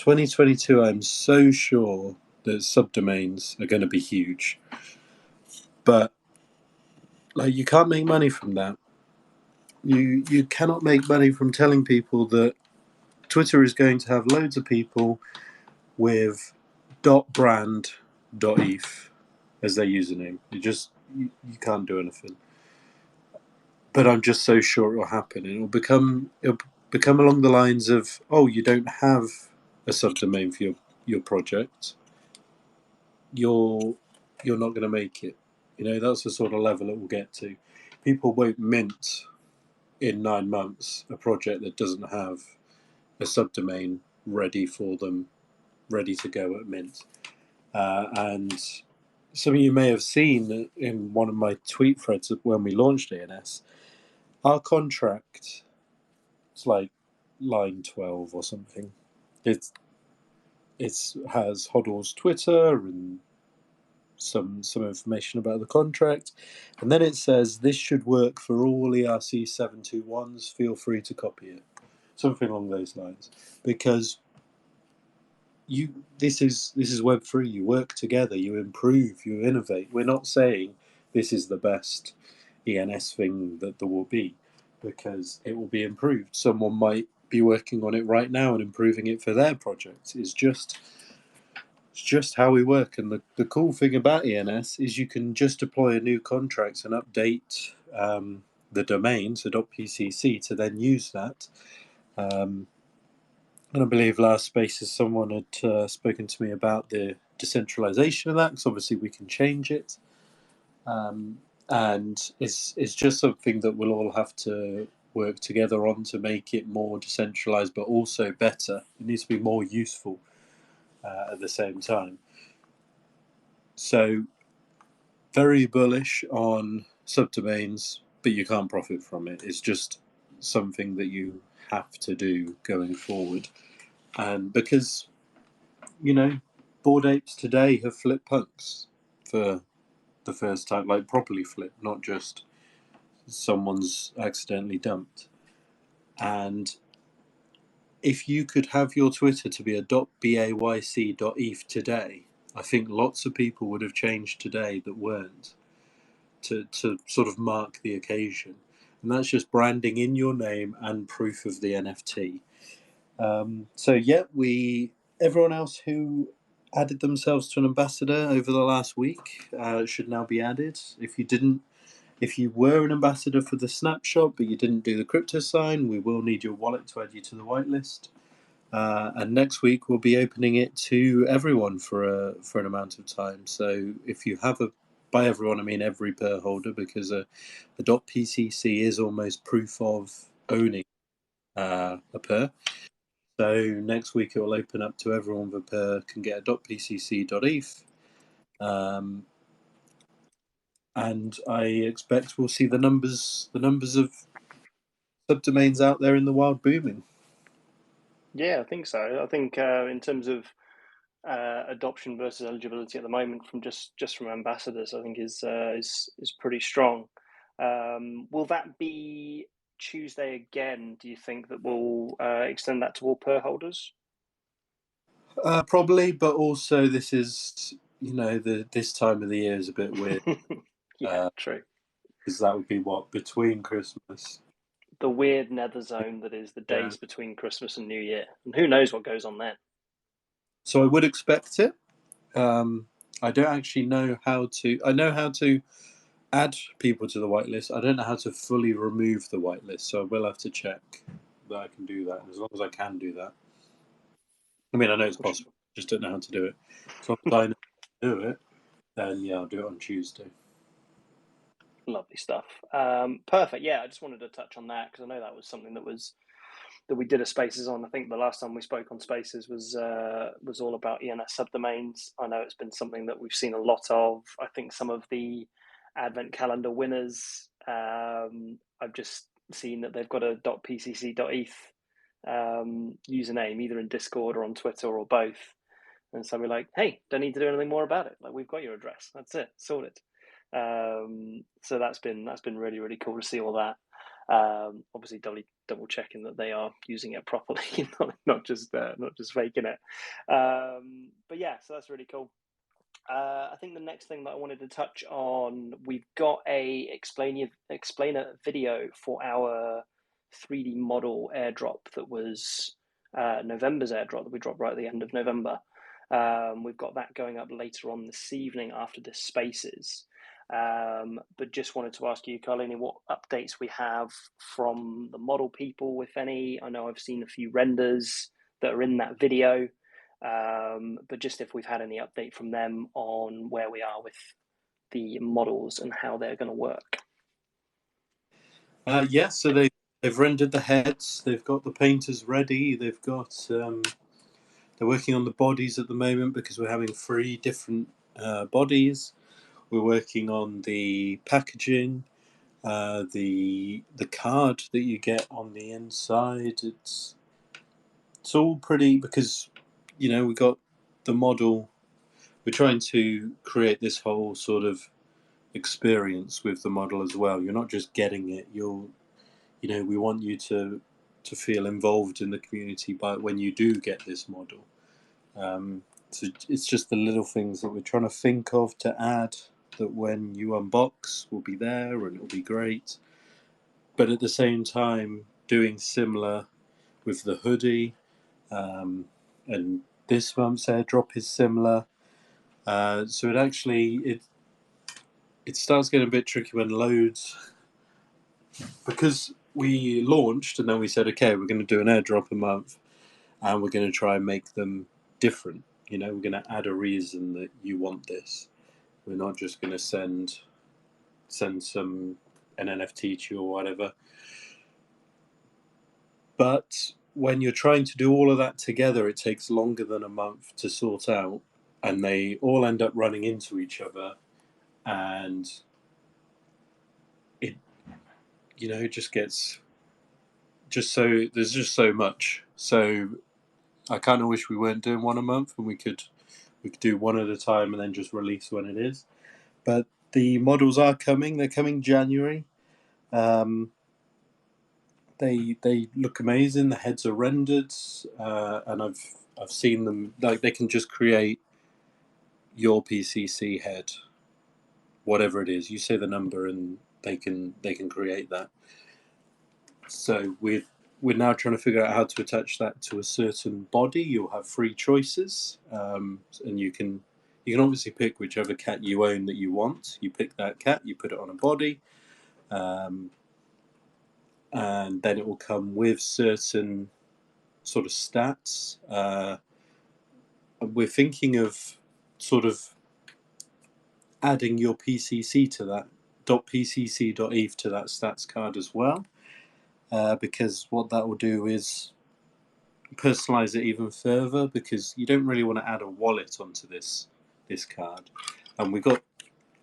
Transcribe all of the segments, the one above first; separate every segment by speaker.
Speaker 1: 2022, I'm so sure that subdomains are going to be huge, but like you can't make money from that. You cannot make money from telling people that Twitter is going to have loads of people with .brand.eth as their username. You can't do anything. But I'm just so sure it'll happen. It'll become along the lines of, oh, you don't have a subdomain for your project. You're not going to make it. That's the sort of level it will get to. People won't mint in 9 months a project that doesn't have a subdomain ready for them, ready to go at mint. And some of you may have seen in one of my tweet threads when we launched ANS, our contract, it's like line 12 or something. It has Hoddle's Twitter and some information about the contract, and then it says this should work for all ERC 721s. Feel free to copy it, something along those lines, because this is Web3. You work together, you improve, you innovate. We're not saying this is the best ENS thing that there will be, because it will be improved. Someone might be working on it right now and improving it for their project. It's just how we work. And the cool thing about ENS is you can just deploy a new contract and update the domain, so .pcc, to then use that. And I believe last Spaces someone had spoken to me about the decentralization of that, because obviously we can change it. And it's just something that we'll all have to work together on to make it more decentralized, but also better. It needs to be more useful at the same time. So very bullish on subdomains, but you can't profit from it. It's just something that you have to do going forward. And because, Bored Apes today have flipped punks for the first time, like properly flipped, not just someone's accidentally dumped. And if you could have your Twitter to be a .bayc.eth today, I think lots of people would have changed today that weren't, to sort of mark the occasion. And that's just branding in your name and proof of the NFT. So yeah, everyone else who added themselves to an ambassador over the last week should now be added. If you were an ambassador for the snapshot but you didn't do the crypto sign, we will need your wallet to add you to the whitelist. And next week we'll be opening it to everyone for an amount of time. So if you have by everyone I mean every per holder, because a .pcc is almost proof of owning a per. So next week it will open up to everyone with a per can get a .pcc.eth. And I expect we'll see the numbers of subdomains out there in the wild booming.
Speaker 2: Yeah, I think so. I think in terms of adoption versus eligibility at the moment, from just from ambassadors, I think is pretty strong. Will that be Tuesday again? Do you think that we'll extend that to all per holders?
Speaker 1: Probably, but also this is this time of the year is a bit weird.
Speaker 2: Yeah, true.
Speaker 1: Because that would be between Christmas.
Speaker 2: The weird nether zone that is the days between Christmas and New Year, and who knows what goes on then.
Speaker 1: So I would expect it. I don't actually know how to. I know how to add people to the whitelist. I don't know how to fully remove the whitelist, so I will have to check that I can do that. As long as I can do that. I mean, I know it's possible. Just don't know how to do it. As long as I know how to do it, then yeah, I'll do it on Tuesday.
Speaker 2: Lovely stuff. Perfect. Yeah, I just wanted to touch on that because I know that was something that we did a Spaces on. I think the last time we spoke on Spaces was all about ENS subdomains. I know it's been something that we've seen a lot of. I think some of the Advent calendar winners, I've just seen that they've got a .pcc.eth username, either in Discord or on Twitter or both. And so we're like, hey, don't need to do anything more about it. Like, we've got your address. That's it. Sorted. So that's been really, really cool to see all that. Obviously, double checking that they are using it properly, not just faking it. But yeah, so that's really cool. I think the next thing that I wanted to touch on, we've got a explainer video for our 3D model airdrop that was November's airdrop that we dropped right at the end of November. We've got that going up later on this evening after this Spaces. But just wanted to ask you, Carlini, what updates we have from the model people, if any. I know I've seen a few renders that are in that video. But just if we've had any update from them on where we are with the models and how they're going to work.
Speaker 1: Yeah, so they've rendered the heads. They've got the painters ready. They've got they're working on the bodies at the moment because we're having 3 different bodies. We're working on the packaging, the card that you get on the inside. It's all pretty because we got the model. We're trying to create this whole sort of experience with the model as well. You're not just getting it. We want you to feel involved in the community by when you do get this model. So it's just the little things that we're trying to think of to add that when you unbox will be there and it'll be great. But at the same time, doing similar with the hoodie, and this month's airdrop is similar. So it starts getting a bit tricky when loads, because we launched and then we said, okay, we're going to do an airdrop a month and we're going to try and make them different. We're going to add a reason that you want this. We're not just going to send an NFT to you or whatever. But when you're trying to do all of that together, it takes longer than a month to sort out, and they all end up running into each other, and it just gets there's just so much. So I kind of wish we weren't doing one a month and we could do one at a time and then just release when it is. But the models are coming. They're coming January. They look amazing. The heads are rendered, and I've seen them. Like, they can just create your PCC head, whatever it is. You say the number, and they can create that. So we're now trying to figure out how to attach that to a certain body. You'll have 3 choices, and you can obviously pick whichever cat you own that you want. You pick that cat, you put it on a body, and then it will come with certain sort of stats. We're thinking of sort of adding your PCC to that .pcc.eth to that stats card as well, because what that will do is personalize it even further, because you don't really want to add a wallet onto this card. And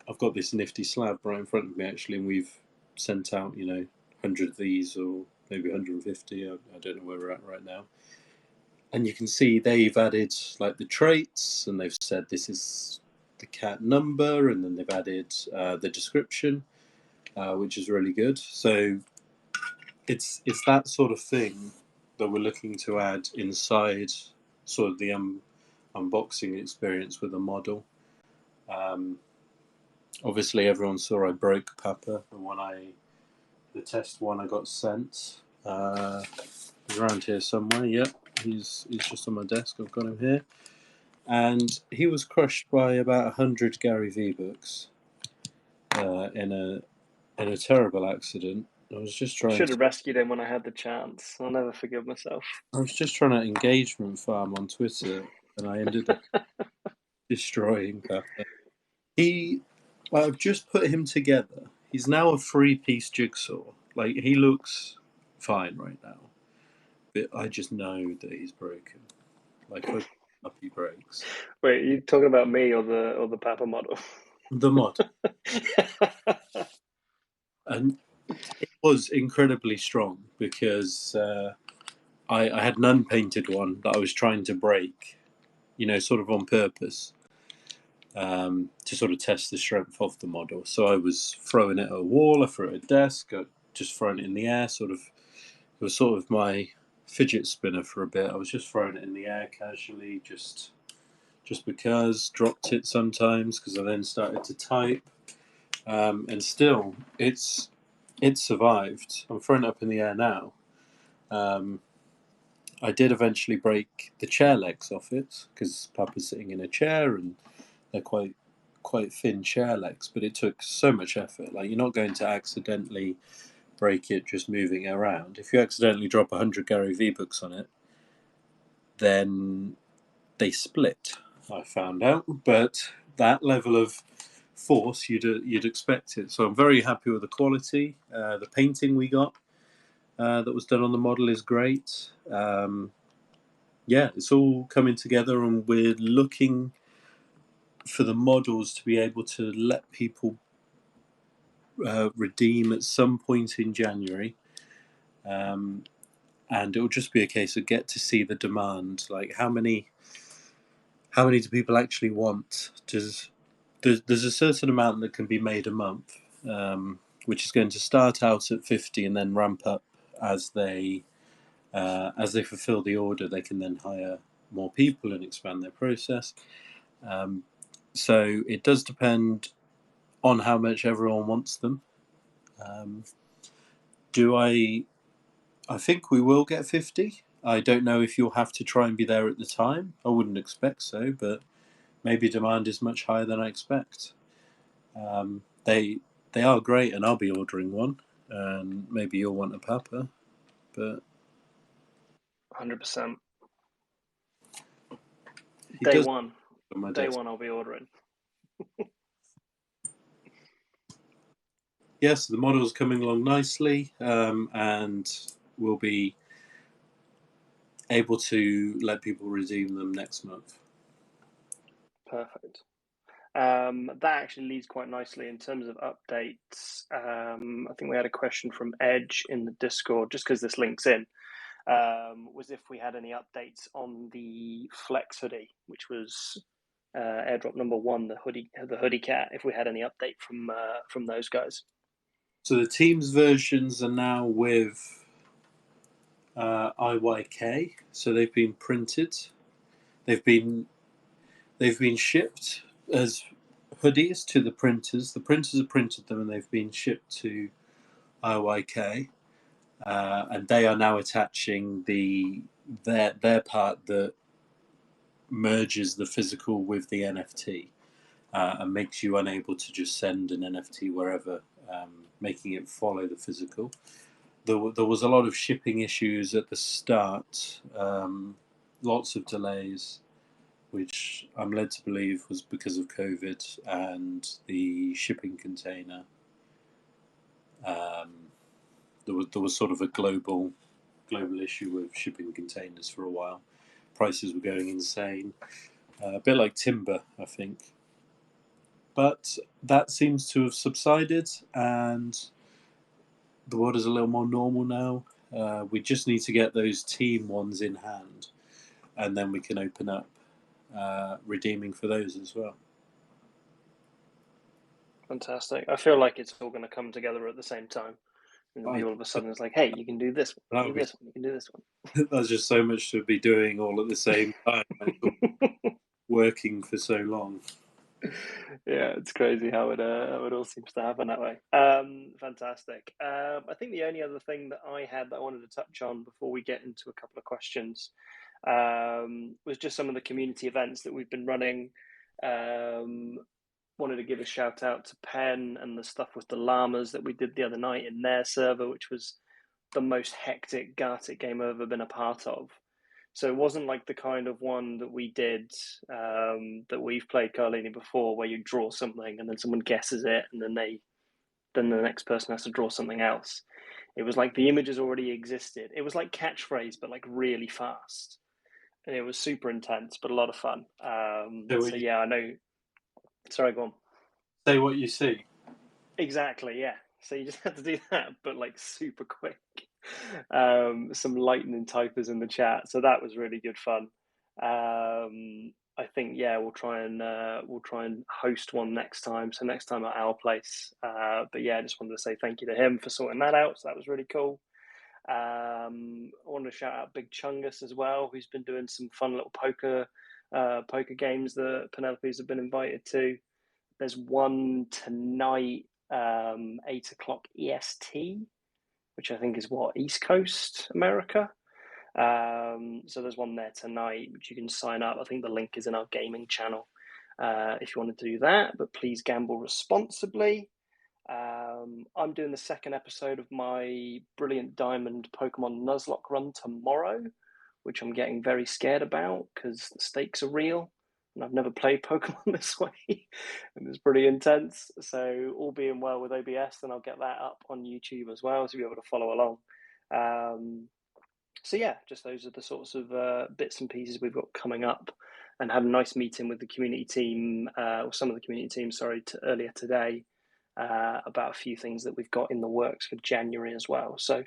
Speaker 1: I've got this nifty slab right in front of me actually, and we've sent out 100 of these, or maybe 150. I don't know where we're at right now. And you can see they've added like the traits, and they've said this is the cat number, and then they've added the description, which is really good. So it's that sort of thing that we're looking to add inside sort of the unboxing experience with the model. Obviously, everyone saw I broke Papa, the test one I got sent. He's around here somewhere. Yep, he's just on my desk. I've got him here, and he was crushed by about 100 Gary V books in a terrible accident. I was just trying.
Speaker 2: Should have rescued him when I had the chance. I'll never forgive myself.
Speaker 1: I was just trying to engagement farm on Twitter, and I ended up destroying Papa. I've just put him together. He's now a 3-piece jigsaw. Like, he looks fine right now, but I just know that he's broken. Like, if he breaks.
Speaker 2: Wait, are you talking about me or the Papa model?
Speaker 1: The mod. And it was incredibly strong because I had an unpainted one that I was trying to break, sort of on purpose, to sort of test the strength of the model. So I was throwing it at a wall, I threw it at a desk, I just throwing it in the air, sort of was sort of my fidget spinner for a bit. I was just throwing it in the air casually, just because. Dropped it sometimes because I then started to type, and still it's survived. I'm throwing it up in the air now. I did eventually break the chair legs off it because Papa's sitting in a chair and they're quite thin chair legs, but it took so much effort. Like, you're not going to accidentally break it just moving it around. If you accidentally drop 100 Gary V books on it, then they split, I found out. But that level of force, you'd expect it. So I'm very happy with the quality. The painting we got that was done on the model is great. Yeah, it's all coming together, and we're looking for the models to be able to let people redeem at some point in January. And it will just be a case of get to see the demand. Like, how many do people actually want? There's a certain amount that can be made a month, which is going to start out at 50 and then ramp up as they fulfill the order. They can then hire more people and expand their process. So it does depend on how much everyone wants them. Do I think we will get 50. I don't know if you'll have to try and be there at the time. I wouldn't expect so, but maybe demand is much higher than I expect. They are great, and I'll be ordering one, and maybe you'll want a Papa, but
Speaker 2: 100%.
Speaker 1: he
Speaker 2: Day
Speaker 1: does
Speaker 2: one.
Speaker 1: on my
Speaker 2: Day
Speaker 1: desk.
Speaker 2: one, I'll be ordering.
Speaker 1: Yes, the model's coming along nicely, and we'll be able to let people redeem them next month.
Speaker 2: Perfect. That actually leads quite nicely in terms of updates. I think we had a question from Edge in the Discord, just because this links in, was if we had any updates on the Flex hoodie, which was airdrop number 1, the hoodie cat. If we had any update from those guys.
Speaker 1: So the team's versions are now with IYK, so they've been printed. They've been shipped as hoodies to the printers. The printers have printed them, and they've been shipped to IYK, and they are now attaching their part that merges the physical with the NFT, and makes you unable to just send an NFT wherever, making it follow the physical. There was a lot of shipping issues at the start, lots of delays, which I'm led to believe was because of COVID and the shipping container. There was sort of a global issue with shipping containers for a while. Prices were going insane, a bit like timber, I think. But that seems to have subsided, and the world is a little more normal now. We just need to get those team ones in hand, and then we can open up redeeming for those as well.
Speaker 2: Fantastic. I feel like it's all going to come together at the same time. And all of a sudden it's like, hey, you can do this one, you can do this one, you can do this one.
Speaker 1: There's just so much to be doing all at the same time. Working for so long.
Speaker 2: Yeah, it's crazy how it all seems to happen that way. Fantastic. I think the only other thing that I had that I wanted to touch on before we get into a couple of questions was just some of the community events that we've been running. Wanted to give a shout out to Penn and the stuff with the llamas that we did the other night in their server, which was the most hectic Gartic game I've ever been a part of. So it wasn't like the kind of one that we did that we've played Carlini before, where you draw something and then someone guesses it, and then the next person has to draw something else. It was like the images already existed. It was like catchphrase, but like really fast, and it was super intense, but a lot of fun. So yeah, I know. Sorry, go on.
Speaker 1: Say what you see.
Speaker 2: Exactly, yeah. So you just had to do that, but like super quick. Some lightning typers in the chat, so that was really good fun. I think we'll try and host one next time. So next time at our place. But yeah, I just wanted to say thank you to him for sorting that out. So that was really cool. I want to shout out Big Chungus as well, who's been doing some fun little poker games that Penelope's have been invited to. There's one tonight, 8 o'clock EST, which I think is East Coast America. So there's one there tonight, which you can sign up. I think the link is in our gaming channel if you want to do that, but please gamble responsibly. I'm doing the second episode of my Brilliant Diamond Pokemon Nuzlocke run tomorrow, which I'm getting very scared about because the stakes are real. And I've never played Pokemon this way, and it's pretty intense. So, all being well with OBS, then I'll get that up on YouTube as well, so you'll be able to follow along. So yeah, just those are the sorts of bits and pieces we've got coming up, and had a nice meeting with the community team, or some of the community team, sorry, earlier today, about a few things that we've got in the works for January as well. So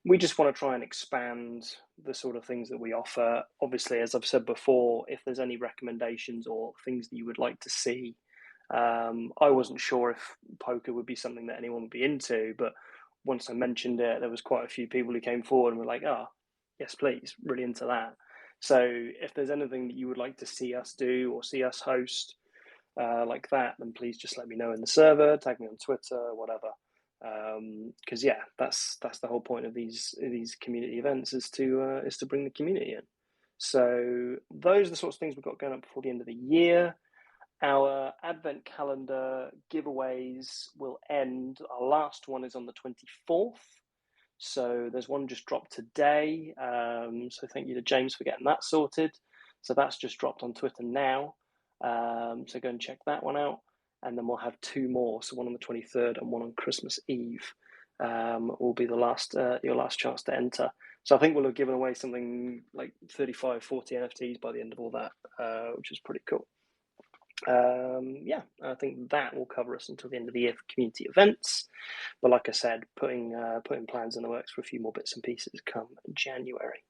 Speaker 2: we just want to try and expand the sort of things that we offer. Obviously, as I've said before, if there's any recommendations or things that you would like to see, I wasn't sure if poker would be something that anyone would be into, but once I mentioned it, there was quite a few people who came forward and were like, oh, yes, please, really into that. So if there's anything that you would like to see us do or see us host like that, then please just let me know in the server, tag me on Twitter, whatever. Because yeah, that's the whole point of these community events is to bring the community in. So those are the sorts of things we've got going up before the end of the year. Our advent calendar giveaways will end. Our last one is on the 24th. So there's one just dropped today. So thank you to James for getting that sorted. So that's just dropped on Twitter now. So go and check that one out. And then we'll have two more. So one on the 23rd and one on Christmas Eve will be the last your last chance to enter. So I think we'll have given away something like 35, 40 NFTs by the end of all that, which is pretty cool. Yeah, I think that will cover us until the end of the year for community events. But like I said, putting plans in the works for a few more bits and pieces come January.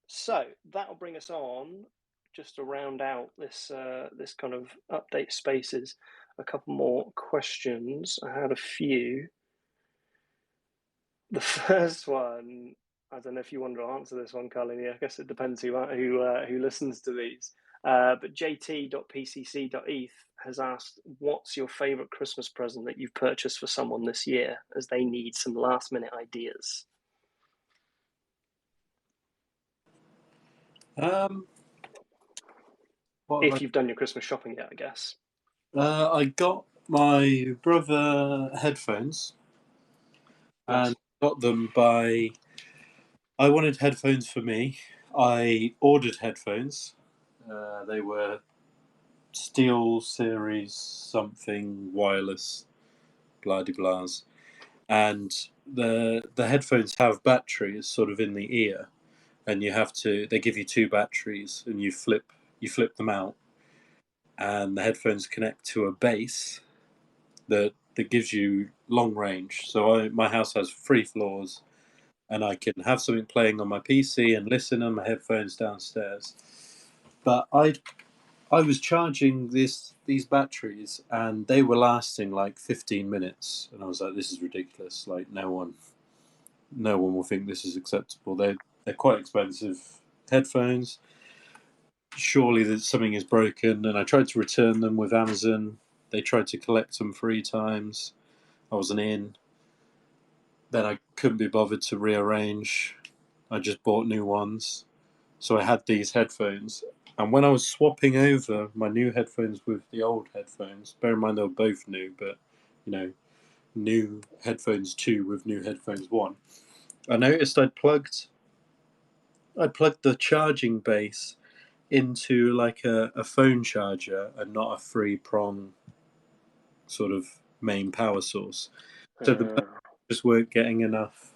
Speaker 2: So that'll bring us on just to round out this this kind of update spaces. A couple more questions. I had a few. The first one, I don't know if you want to answer this one, Colin. Yeah, I guess it depends who listens to these. But jt.pcc.eth has asked, what's your favourite Christmas present that you've purchased for someone this year, as they need some last minute ideas? If you've done your Christmas shopping yet, I guess.
Speaker 1: I got my brother headphones,
Speaker 2: Nice.
Speaker 1: and got them by. I wanted headphones for me. I ordered headphones. They were Steel Series something wireless, blah de blahs, and the headphones have batteries sort of in the ear, and they give you two batteries, and you flip them out, and the headphones connect to a base that gives you long range. So my house has 3 floors, and I can have something playing on my PC and listen on my headphones downstairs. But I was charging these batteries, and they were lasting like 15 minutes, and I was like, this is ridiculous. Like no one will think this is acceptable. They're quite expensive headphones. Surely that something is broken, and I tried to return them with Amazon. They tried to collect them 3 times. I wasn't in. Then I couldn't be bothered to rearrange. I just bought new ones. So I had these headphones. And when I was swapping over my new headphones with the old headphones, bear in mind they were both new, but new headphones 2 with new headphones 1, I noticed I'd plugged the charging base into like a phone charger and not a 3-prong sort of main power source. So the batteries just weren't getting enough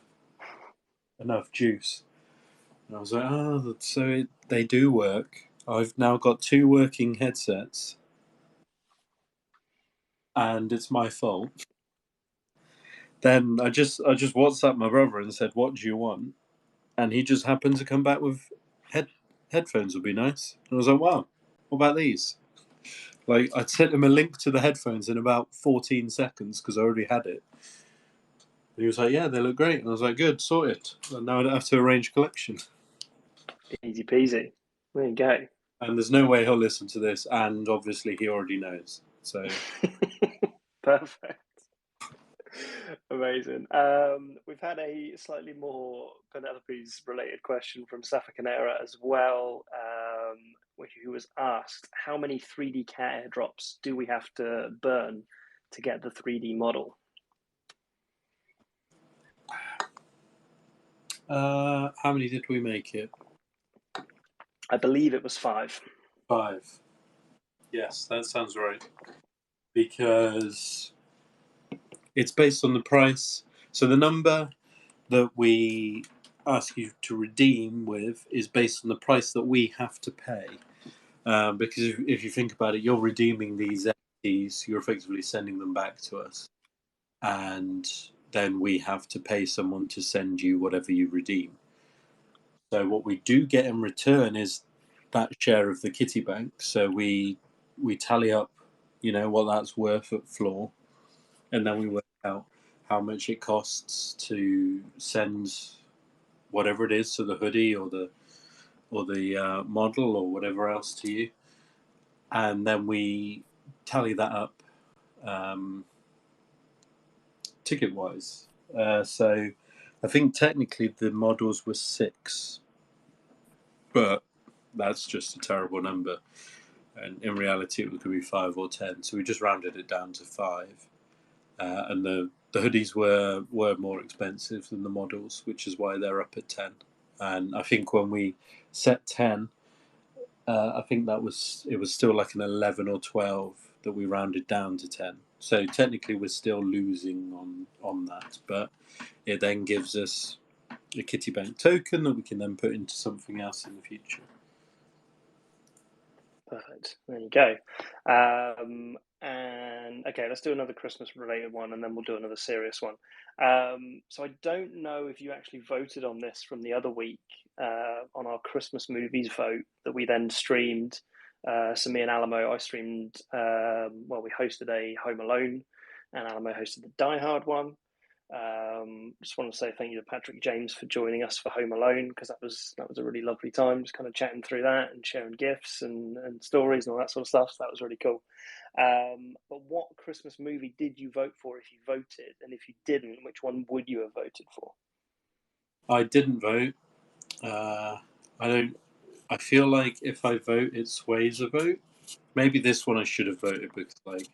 Speaker 1: juice. And I was like, oh, so they do work. I've now got 2 working headsets, and it's my fault. Then I just WhatsApped my brother and said, what do you want? And he just happened to come back with headphones would be nice. And I was like, wow, what about these? Like, I sent him a link to the headphones in about 14 seconds because I already had it. he was like, yeah, they look great. And I was like, good, sorted. And now I don't have to arrange collection.
Speaker 2: Easy peasy. There you go.
Speaker 1: And there's no way he'll listen to this, and obviously he already knows. So
Speaker 2: Perfect. Amazing. We've had a slightly more Penelope's related question from Safa Canera as well, who was asked, how many 3D cat airdrops do we have to burn to get the 3D model?
Speaker 1: how many did we make it?
Speaker 2: I believe it was 5.
Speaker 1: 5. Yes, that sounds right. Because it's based on the price. So the number that we ask you to redeem with is based on the price that we have to pay. Because if you think about it, you're redeeming these NFTs, you're effectively sending them back to us. And then we have to pay someone to send you whatever you redeem. So what we do get in return is that share of the kitty bank. So we tally up, what that's worth at floor, and then we work out how much it costs to send whatever it is, so the hoodie or the model or whatever else to you, and then we tally that up ticket wise. So I think technically the models were 6, but that's just a terrible number. And in reality, it could be 5 or 10. So we just rounded it down to 5. And the hoodies were more expensive than the models, which is why they're up at 10. And I think when we set 10, I think it was still like an 11 or 12 that we rounded down to 10. So technically, we're still losing on that, but it then gives us a kitty bank token that we can then put into something else in the future.
Speaker 2: Perfect. There you go. And okay, let's do another Christmas related one, and then we'll do another serious one. So I don't know if you actually voted on this from the other week on our Christmas movies vote that we then streamed. So me and Alamo, I streamed. We hosted a Home Alone, and Alamo hosted the Die Hard one. Just want to say thank you to Patrick James for joining us for Home Alone, because that was a really lovely time, just kind of chatting through that and sharing gifts and stories and all that sort of stuff. So that was really cool. But what Christmas movie did you vote for if you voted? And if you didn't, which one would you have voted for?
Speaker 1: I didn't vote. I don't. I feel like if I vote, it sways a vote. Maybe this one I should have voted because,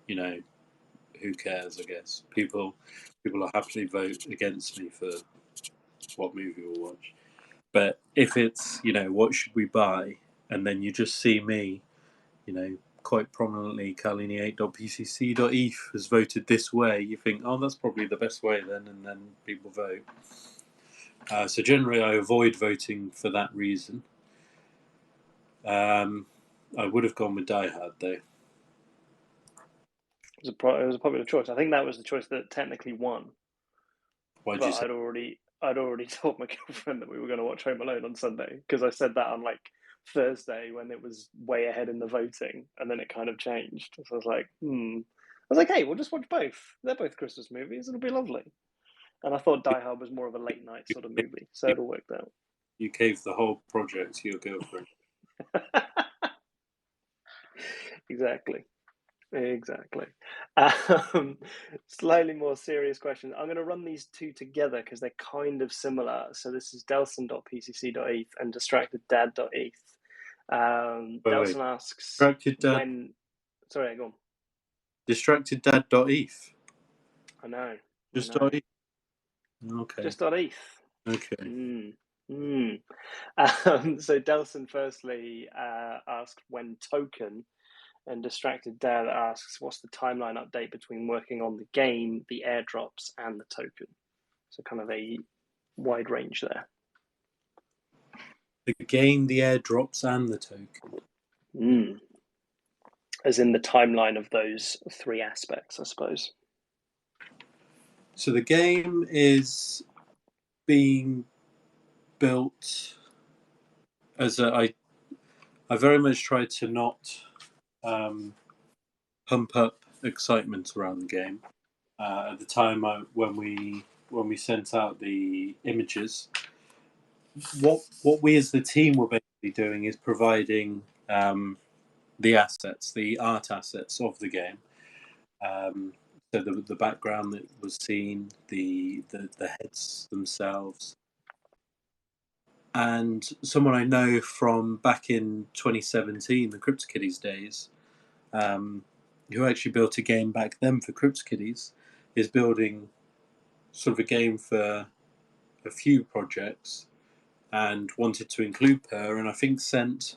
Speaker 1: who cares? I guess people will happily vote against me for what movie we'll watch. But if it's, what should we buy, and then you just see me, quite prominently, Carlini8.pcc.eth has voted this way, you think, oh, that's probably the best way then, and then people vote. So generally, I avoid voting for that reason. I would have gone with Die Hard though.
Speaker 2: It was a popular choice. I think that was the choice that technically won.
Speaker 1: Why'd you
Speaker 2: But
Speaker 1: say?
Speaker 2: I'd already told my girlfriend that we were going to watch Home Alone on Sunday, because I said that on like Thursday when it was way ahead in the voting, and then it kind of changed. So I was like, I was like, hey, we'll just watch both. They're both Christmas movies. It'll be lovely. And I thought Die Hard was more of a late night sort of movie, so it all worked out.
Speaker 1: You gave the whole project to your girlfriend.
Speaker 2: Exactly. Slightly more serious question. I'm going to run these two together because they're kind of similar. So this is delson.pcc.eth and distracteddad.eth. Delson asks
Speaker 1: Distracted Dad.
Speaker 2: when. Sorry, go on.
Speaker 1: Distracteddad.eth.
Speaker 2: I know.
Speaker 1: Just
Speaker 2: I know.
Speaker 1: .eth. Okay.
Speaker 2: Just .eth.
Speaker 1: Okay.
Speaker 2: So Delson firstly asked when token. And Distracted Dad asks, what's the timeline update between working on the game, the airdrops, and the token? So kind of a wide range there.
Speaker 1: The game, the airdrops, and the token.
Speaker 2: As in the timeline of those 3 aspects, I suppose.
Speaker 1: So the game is being built as I very much try to not pump up excitement around the game. at the time when we sent out the images. What we as the team were basically doing is providing the assets, the art assets of the game. So the background that was seen, the heads themselves, and someone I know from back in 2017, the CryptoKitties days, who actually built a game back then for CryptoKitties, is building sort of a game for a few projects and wanted to include Per, and I think sent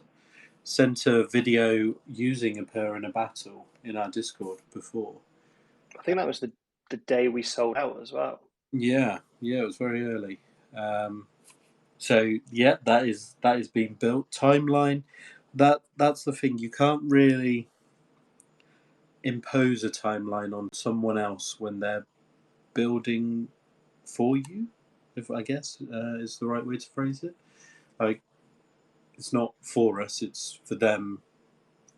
Speaker 1: a video using a Per in a battle in our Discord before.
Speaker 2: I think that was the day we sold out as well.
Speaker 1: Yeah, it was very early. So yeah, that is being built. Timeline, that's the thing. You can't really impose a timeline on someone else when they're building for you. If I guess is the right way to phrase it. Like, it's not for us; it's for them,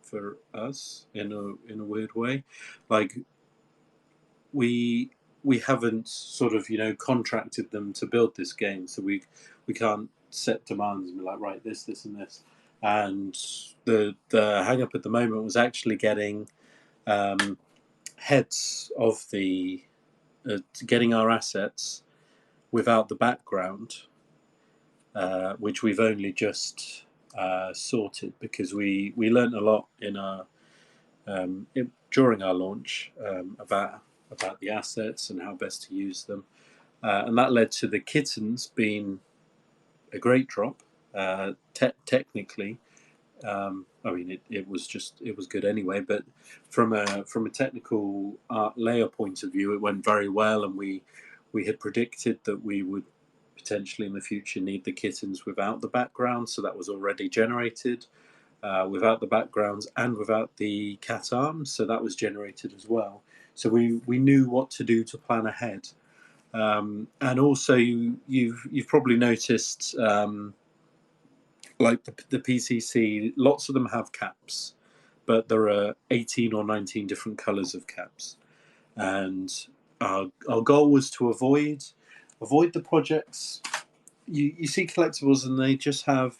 Speaker 1: for us in a weird way. Like, we haven't sort of contracted them to build this game, so we can't set demands and be like, right, this and this. And the hang up at the moment was actually getting heads of the getting our assets without the background, which we've only just sorted, because we learned a lot in our during our launch about the assets and how best to use them, and that led to the kittens being a great drop. Technically, I mean, it was good anyway. But from a technical art layer point of view, it went very well, and we had predicted that we would potentially in the future need the kittens without the background, so that was already generated. Without the backgrounds and without the cat arms, so that was generated as well. So we knew what to do to plan ahead, and also you've probably noticed, like the PCC, lots of them have caps, but there are 18 or 19 different colours of caps, and our goal was to avoid the projects. You see collectibles and they just have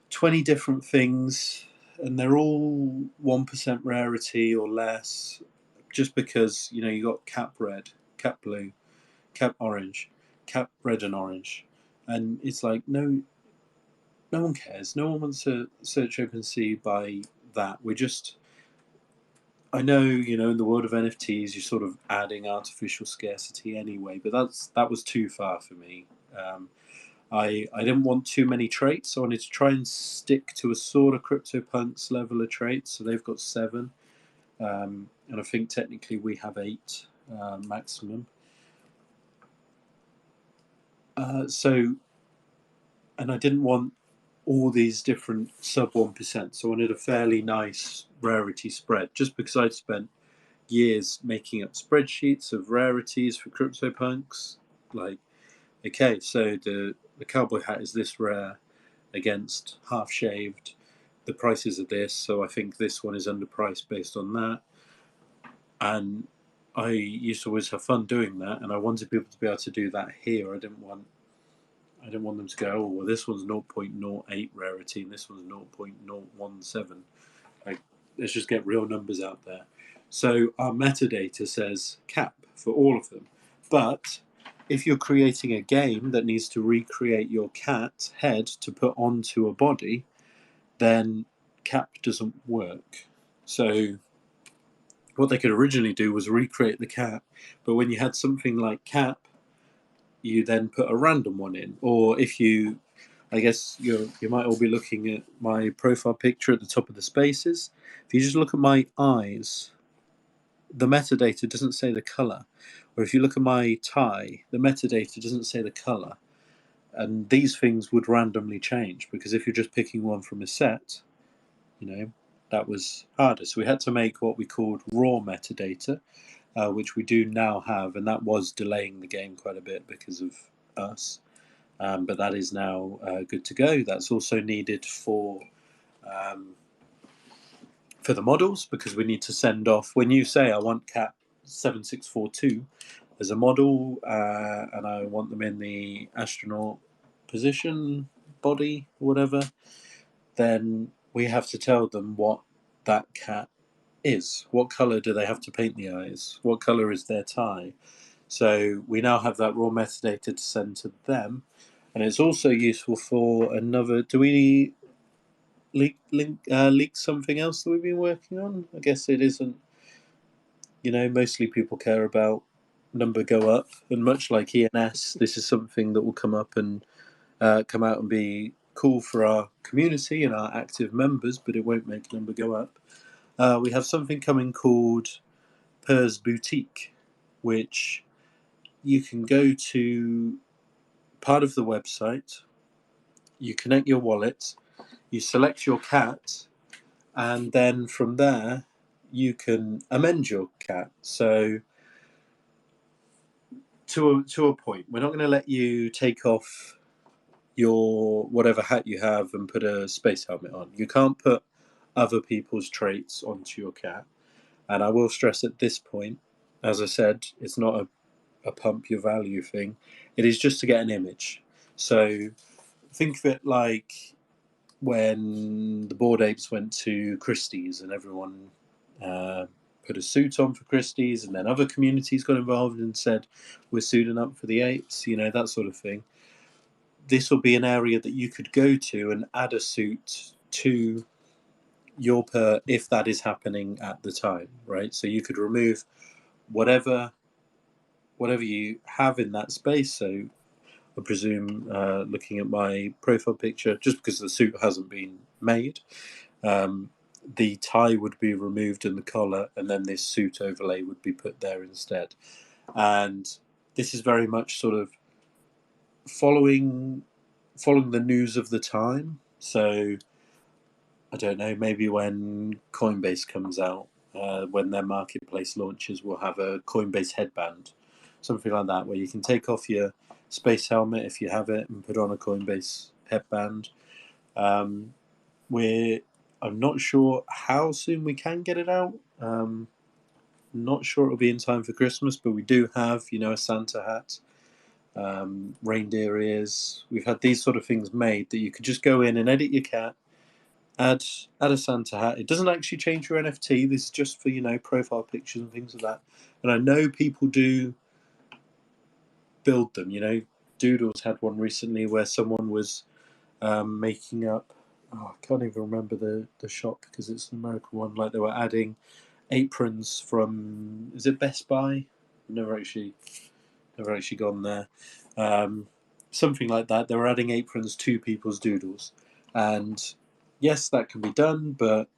Speaker 1: 20 different things, and they're all 1% rarity or less, just because you got cap red, cap blue, cap orange, cap red and orange, and it's like no one cares. No one wants to search OpenSea by that. I know, in the world of NFTs, you're sort of adding artificial scarcity anyway, but that was too far for me. I didn't want too many traits. I wanted to try and stick to a sort of CryptoPunks level of traits. So they've got 7, and I think technically we have 8 maximum. And I didn't want all these different sub 1%. So I wanted a fairly nice rarity spread, just because I'd spent years making up spreadsheets of rarities for CryptoPunks. Like, okay, so the cowboy hat is this rare against half shaved. The prices are this, so I think this one is underpriced based on that. And I used to always have fun doing that, and I wanted people to be able to do that here. I didn't want them to go, oh, well, this one's 0.08 rarity and this one's 0.017. Like, let's just get real numbers out there. So our metadata says cap for all of them. But if you're creating a game that needs to recreate your cat head to put onto a body, then cap doesn't work. So what they could originally do was recreate the cat, but when you had something like cap, you then put a random one in. Or if I guess you might all be looking at my profile picture at the top of the spaces. If you just look at my eyes, the metadata doesn't say the color. Or if you look at my tie, the metadata doesn't say the color. And these things would randomly change, because if you're just picking one from a set, that was harder. So we had to make what we called raw metadata, which we do now have, and that was delaying the game quite a bit because of us. But that is now good to go. That's also needed for the models, because we need to send off, when you say I want cap 7642 as a model, and I want them in the astronaut position, body, whatever, then we have to tell them what that cat is. What colour do they have to paint the eyes? What colour is their tie? So we now have that raw metadata to send to them, and it's also useful for another. Do we leak something else that we've been working on? I guess it isn't. Mostly people care about number go up, and much like ENS, this is something that will come up and come out and be cool for our community and our active members, but it won't make number go up. We have something coming called Pers Boutique, which you can go to part of the website, you connect your wallet, you select your cat, and then from there you can amend your cat. So to a point, we're not going to let you take off your whatever hat you have and put a space helmet on. You can't put other people's traits onto your cat. And I will stress at this point, as I said, it's not a pump your value thing. It is just to get an image. So think of it like when the Bored Apes went to Christie's and everyone put a suit on for Christie's, and then other communities got involved and said, we're suiting up for the apes, that sort of thing. This will be an area that you could go to and add a suit to your if that is happening at the time, right? So you could remove whatever you have in that space. So I presume, looking at my profile picture, just because the suit hasn't been made, the tie would be removed and the collar, and then this suit overlay would be put there instead. And this is very much sort of following the news of the time. So I don't know, maybe when Coinbase comes out, when their marketplace launches, we'll have a Coinbase headband, something like that, where you can take off your space helmet if you have it and put on a Coinbase headband. I'm not sure how soon we can get it out. Not sure it'll be in time for Christmas, but we do have, a Santa hat, reindeer ears. We've had these sort of things made that you could just go in and edit your cat, add a Santa hat. It doesn't actually change your NFT. This is just for profile pictures and things like that. And I know people do build them. Doodles had one recently where someone was making up. Oh, I can't even remember the shop because it's an American one. Like they were adding aprons from, is it Best Buy? Never actually gone there. Something like that. They were adding aprons to people's doodles, and yes, that can be done, but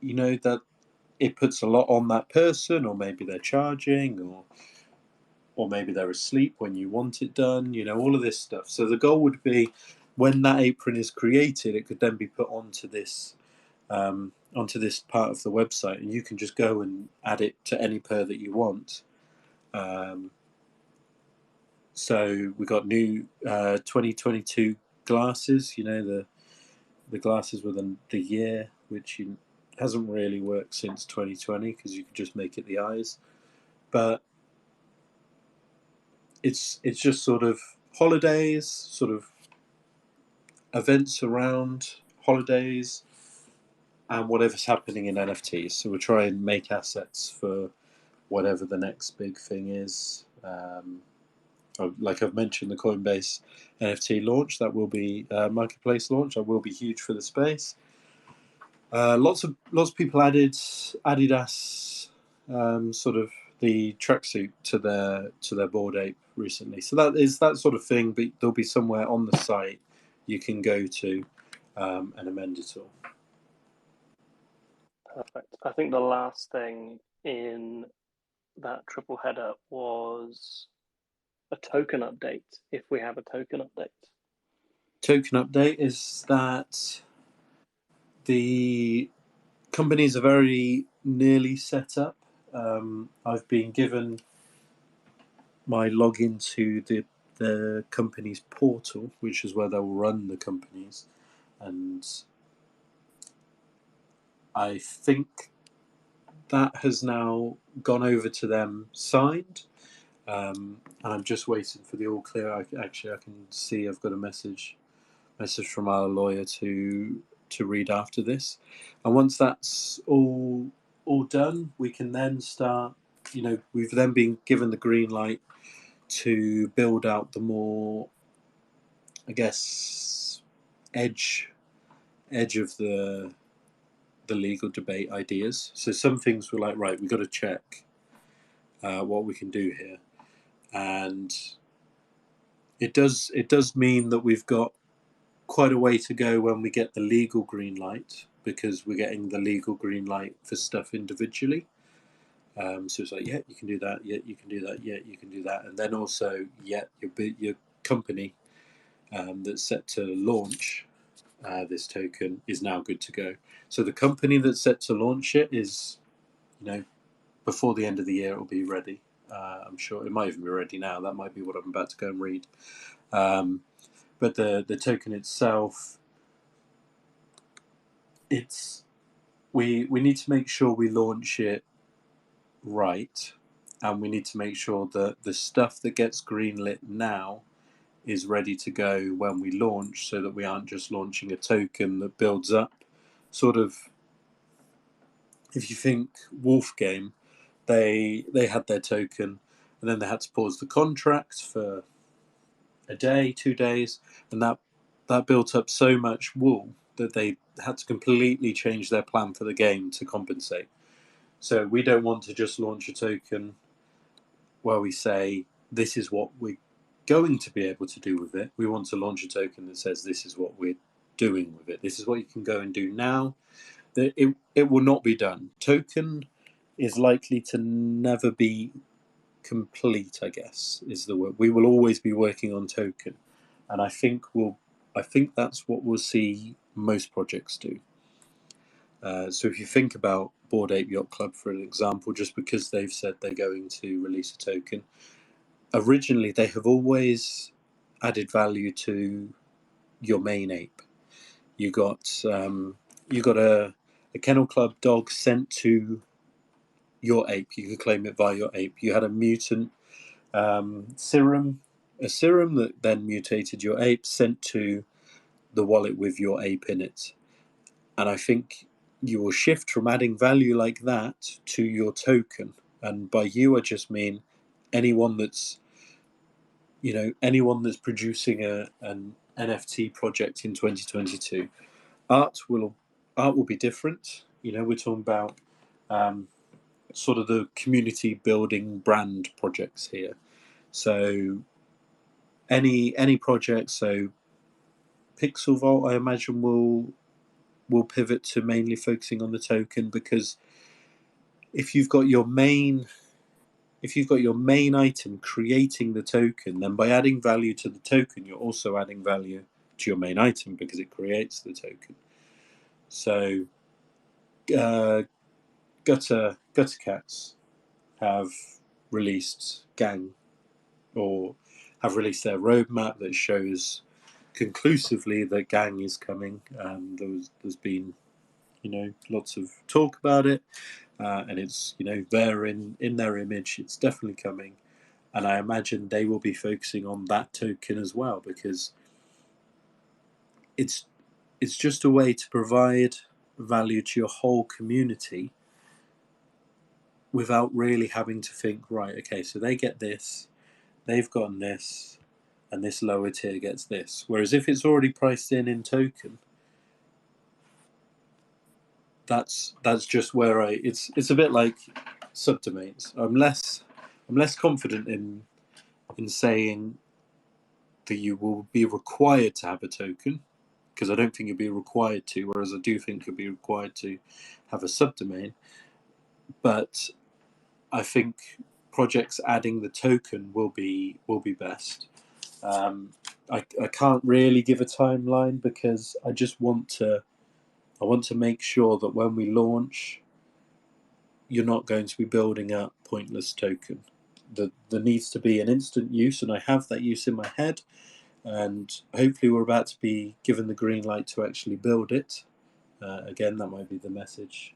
Speaker 1: that it puts a lot on that person, or maybe they're charging, or maybe they're asleep when you want it done. All of this stuff. So the goal would be, when that apron is created, it could then be put onto this part of the website, and you can just go and add it to any pair that you want. So we got new 2022 glasses. The glasses with the year, which hasn't really worked since 2020 because you could just make it the eyes. But it's just sort of holidays, sort of events around holidays, and whatever's happening in NFTs. So we'll try and make assets for whatever the next big thing is. Like I've mentioned, the Coinbase NFT launch, that will be marketplace launch. That will be huge for the space. Lots of people added Adidas, sort of the tracksuit to their Bored Ape recently. So that is that sort of thing. But there'll be somewhere on the site you can go to and amend it all.
Speaker 2: Perfect. I think the last thing in that triple header was a token update, if we have a token update.
Speaker 1: Token update is that the companies are very nearly set up. I've been given my login to the company's portal, which is where they'll run the companies, and I think that has now gone over to them signed. And I'm just waiting for the all clear. I can see I've got a message from our lawyer to read after this. And once that's all done, we can then start. We've then been given the green light to build out the more, I guess, edge of the legal debate ideas. So some things were like, right, we've got to check what we can do here, and it does mean that we've got quite a way to go when we get the legal green light, because we're getting the legal green light for stuff individually. So it's like, yeah, you can do that, yeah, you can do that, yeah, you can do that, and then also, yeah, your company that's set to launch this token is now good to go. So the company that's set to launch it is, before the end of the year, it will be ready. I'm sure it might even be ready now. That might be what I'm about to go and read. But the token itself, we need to make sure we launch it right, and we need to make sure that the stuff that gets greenlit now is ready to go when we launch, so that we aren't just launching a token that builds up. Sort of, if you think Wolf Game, they had their token, and then they had to pause the contract for a day, 2 days, and that built up so much wool that they had to completely change their plan for the game to compensate. So we don't want to just launch a token where we say this is what we're going to be able to do with it. We want to launch a token that says this is what we're doing with it. This is what you can go and do now. It will not be done. Token is likely to never be complete, I guess, is the word. We will always be working on token, and I think that's what we'll see most projects do. So if you think about Bored Ape Yacht Club, for an example, just because they've said they're going to release a token, originally they have always added value to your main ape. You got a kennel club dog sent to your ape. You could claim it via your ape. You had a mutant serum that then mutated your ape, sent to the wallet with your ape in it. And I think you will shift from adding value like that to your token. And by you, I just mean anyone that's producing an NFT project in 2022. Art will be different. We're talking about sort of the community building brand projects here. So any project, so Pixel Vault, I imagine will pivot to mainly focusing on the token, because if you've got your main item creating the token, then by adding value to the token, you're also adding value to your main item because it creates the token. So Gutter Cats have released Gang, or have released their roadmap that shows conclusively that Gang is coming. There's been lots of talk about it, and it's there in their image. It's definitely coming, and I imagine they will be focusing on that token as well, because it's just a way to provide value to your whole community without really having to think, right, okay, so they get this, they've gotten this, and this lower tier gets this. Whereas if it's already priced in token, that's just where it's a bit like subdomains. I'm less confident in saying that you will be required to have a token, because I don't think you'll be required to, whereas I do think you'll be required to have a subdomain. But I think projects adding the token will be best. I can't really give a timeline, because I just want to make sure that when we launch, you're not going to be building up pointless token. There needs to be an instant use, and I have that use in my head, and hopefully we're about to be given the green light to actually build it. Again, that might be the message.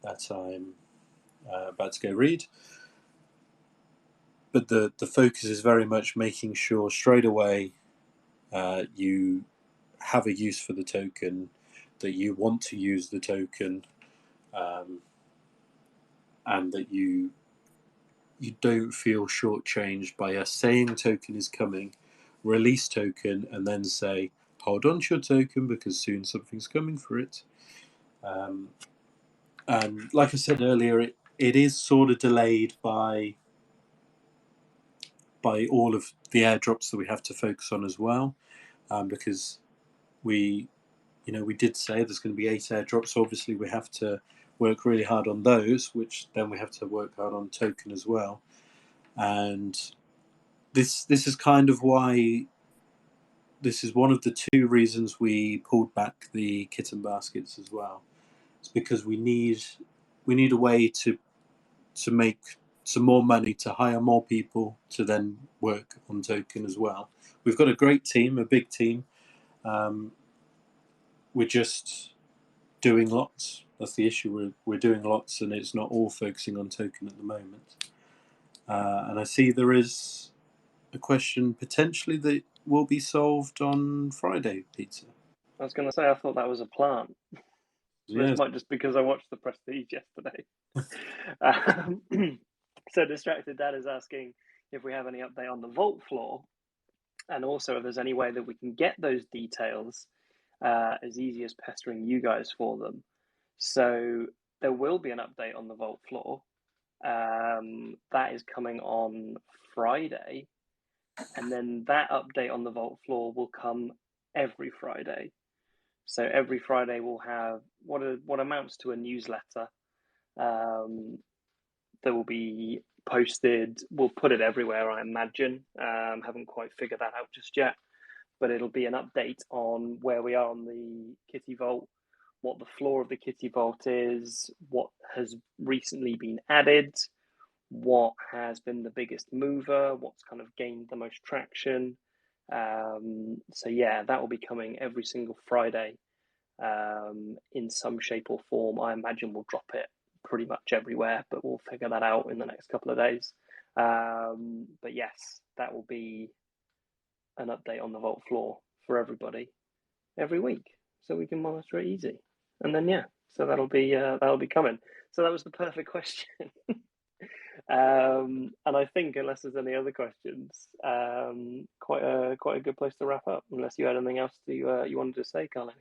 Speaker 1: that I'm about to go read. But the focus is very much making sure straight away you have a use for the token, that you want to use the token, and that you don't feel shortchanged by us saying token is coming, release token, and then say, hold on to your token because soon something's coming for it. And like I said earlier, it is sort of delayed by all of the airdrops that we have to focus on as well, because we did say there's going to be 8 airdrops. So obviously, we have to work really hard on those, which then we have to work hard on token as well. And this is kind of why. This is one of the 2 reasons we pulled back the kitten baskets as well. It's because we need a way to make some more money, to hire more people to then work on token as well. We've got a great team, a big team. We're just doing lots. That's the issue. We're doing lots, and it's not all focusing on token at the moment. And I see there is a question potentially that will be solved on Friday, Peter.
Speaker 2: I was going to say, I thought that was a plant.
Speaker 1: Yes.
Speaker 2: This might just because I watched the Prestige yesterday. So Distracted Dad is asking if we have any update on the vault floor, and also if there's any way that we can get those details as easy as pestering you guys for them. So there will be an update on the vault floor. That is coming on Friday, and then that update on the vault floor will come every Friday. So every Friday we'll have what amounts to a newsletter that will be posted. We'll put it everywhere, I imagine. Haven't quite figured that out just yet, but it'll be an update on where we are on the Kitty Vault, what the floor of the Kitty Vault is, what has recently been added, what has been the biggest mover, what's kind of gained the most traction. So yeah, that will be coming every single Friday in some shape or form. I imagine we'll drop it pretty much everywhere, but we'll figure that out in the next couple of days. But yes, that will be an update on the vault floor for everybody every week, so we can monitor it easy. And then yeah, so that'll be coming. So that was the perfect question. And I think unless there's any other questions, quite a good place to wrap up. Unless you had anything else that you wanted to say, Carlin.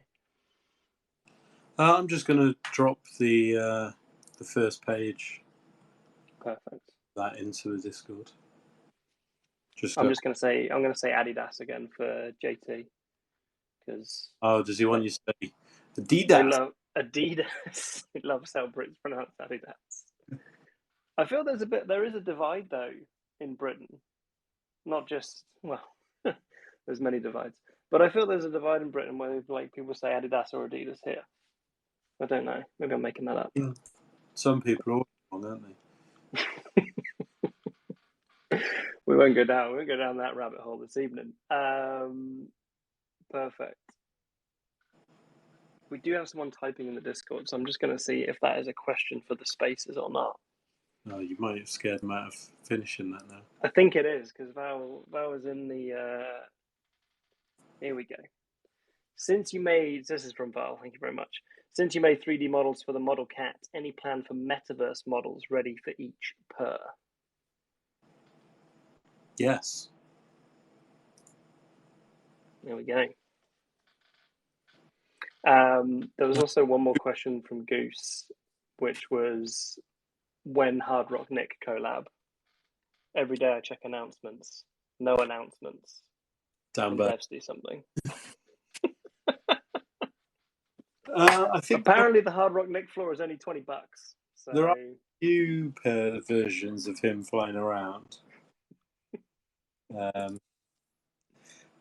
Speaker 1: I'm just going to drop the first page.
Speaker 2: Perfect.
Speaker 1: That into the Discord.
Speaker 2: I'm going to say Adidas again for JT because.
Speaker 1: Oh, does he want you to say Adidas?
Speaker 2: I love Adidas. He loves how Brits pronounce Adidas. I feel there is a divide though in Britain, not just there's many divides, but I feel there's a divide in Britain where like people say Adidas or Adidas here. I don't know. Maybe I'm making that up.
Speaker 1: Some people are wrong, aren't they?
Speaker 2: We won't go down that rabbit hole this evening. Perfect. We do have someone typing in the Discord, so I'm just going to see if that is a question for the spaces or not.
Speaker 1: No, you might have scared them out of finishing that now.
Speaker 2: I think it is because Val was in the. Here we go. This is from Val. Thank you very much. Since you made 3D models for the model cat, any plan for metaverse models ready for each per?
Speaker 1: Yes.
Speaker 2: There we go. There was also one more question from Goose, which was when Hard Rock Nick collab. Every day I check announcements. No announcements.
Speaker 1: Down bad.
Speaker 2: Devs do something.
Speaker 1: I think
Speaker 2: apparently the Hard Rock Nick floor is only $20. So
Speaker 1: there are a few versions of him flying around. But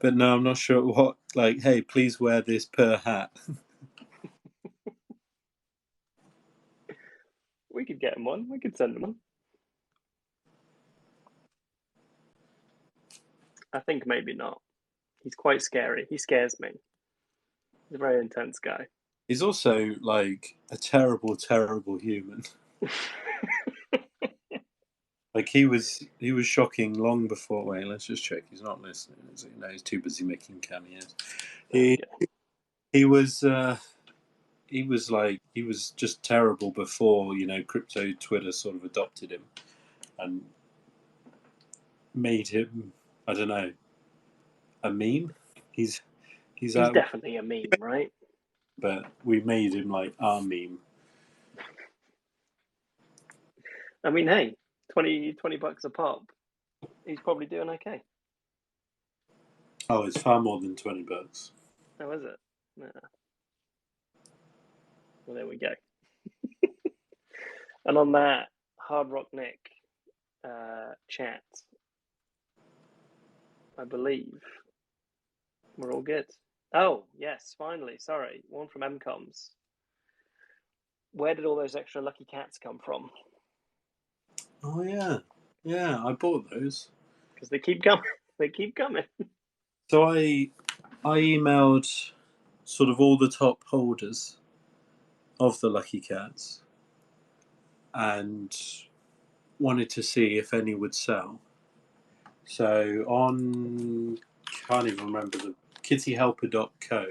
Speaker 1: no, I'm not sure what. Like, hey, please wear this per hat.
Speaker 2: We could get him one. We could send him one. I think maybe not. He's quite scary. He scares me. He's a very intense guy.
Speaker 1: He's also like a terrible, terrible human. Like he was shocking long before. Wait, let's just check. He's not listening, is he? No, he's too busy making cameos.
Speaker 2: There we
Speaker 1: He
Speaker 2: go.
Speaker 1: he was he was just terrible before crypto Twitter sort of adopted him and made him, I don't know, a meme. He's
Speaker 2: He's
Speaker 1: out,
Speaker 2: definitely a meme, right?
Speaker 1: but we made him like our meme.
Speaker 2: I mean, hey, 20 bucks a pop. He's probably doing okay.
Speaker 1: Oh, it's far more than $20.
Speaker 2: Oh, is it? Yeah. Well, there we go. And on that Hard Rock Nick chat, I believe we're all good. Oh, yes, finally. Sorry. One from MComs. Where did all those extra lucky cats come from?
Speaker 1: Oh yeah, I bought those.
Speaker 2: Because they keep coming. They keep coming.
Speaker 1: So I emailed sort of all the top holders of the lucky cats and wanted to see if any would sell. So on, can't even remember, the kittyhelper.co,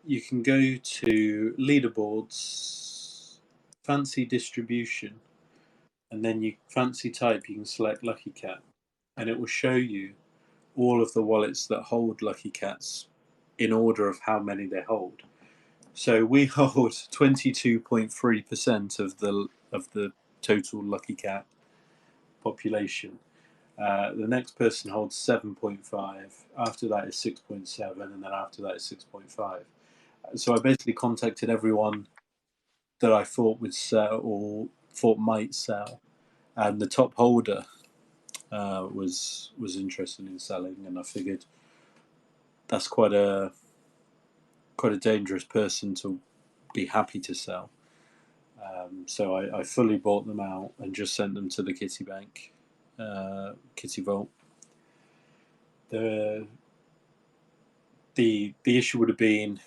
Speaker 1: you can go to leaderboards, fancy distribution, and then you fancy type, you can select lucky cat, and it will show you all of the wallets that hold lucky cats in order of how many they hold. So we hold 22.3% of the total lucky cat population. The next person holds 7.5. After that is 6.7, and then after that is 6.5. So I basically contacted everyone that I thought would sell or thought might sell, and the top holder was interested in selling, and I figured that's quite a dangerous person to be happy to sell. So I fully bought them out and just sent them to the Kitty Bank, Kitty Vault. The issue would have been,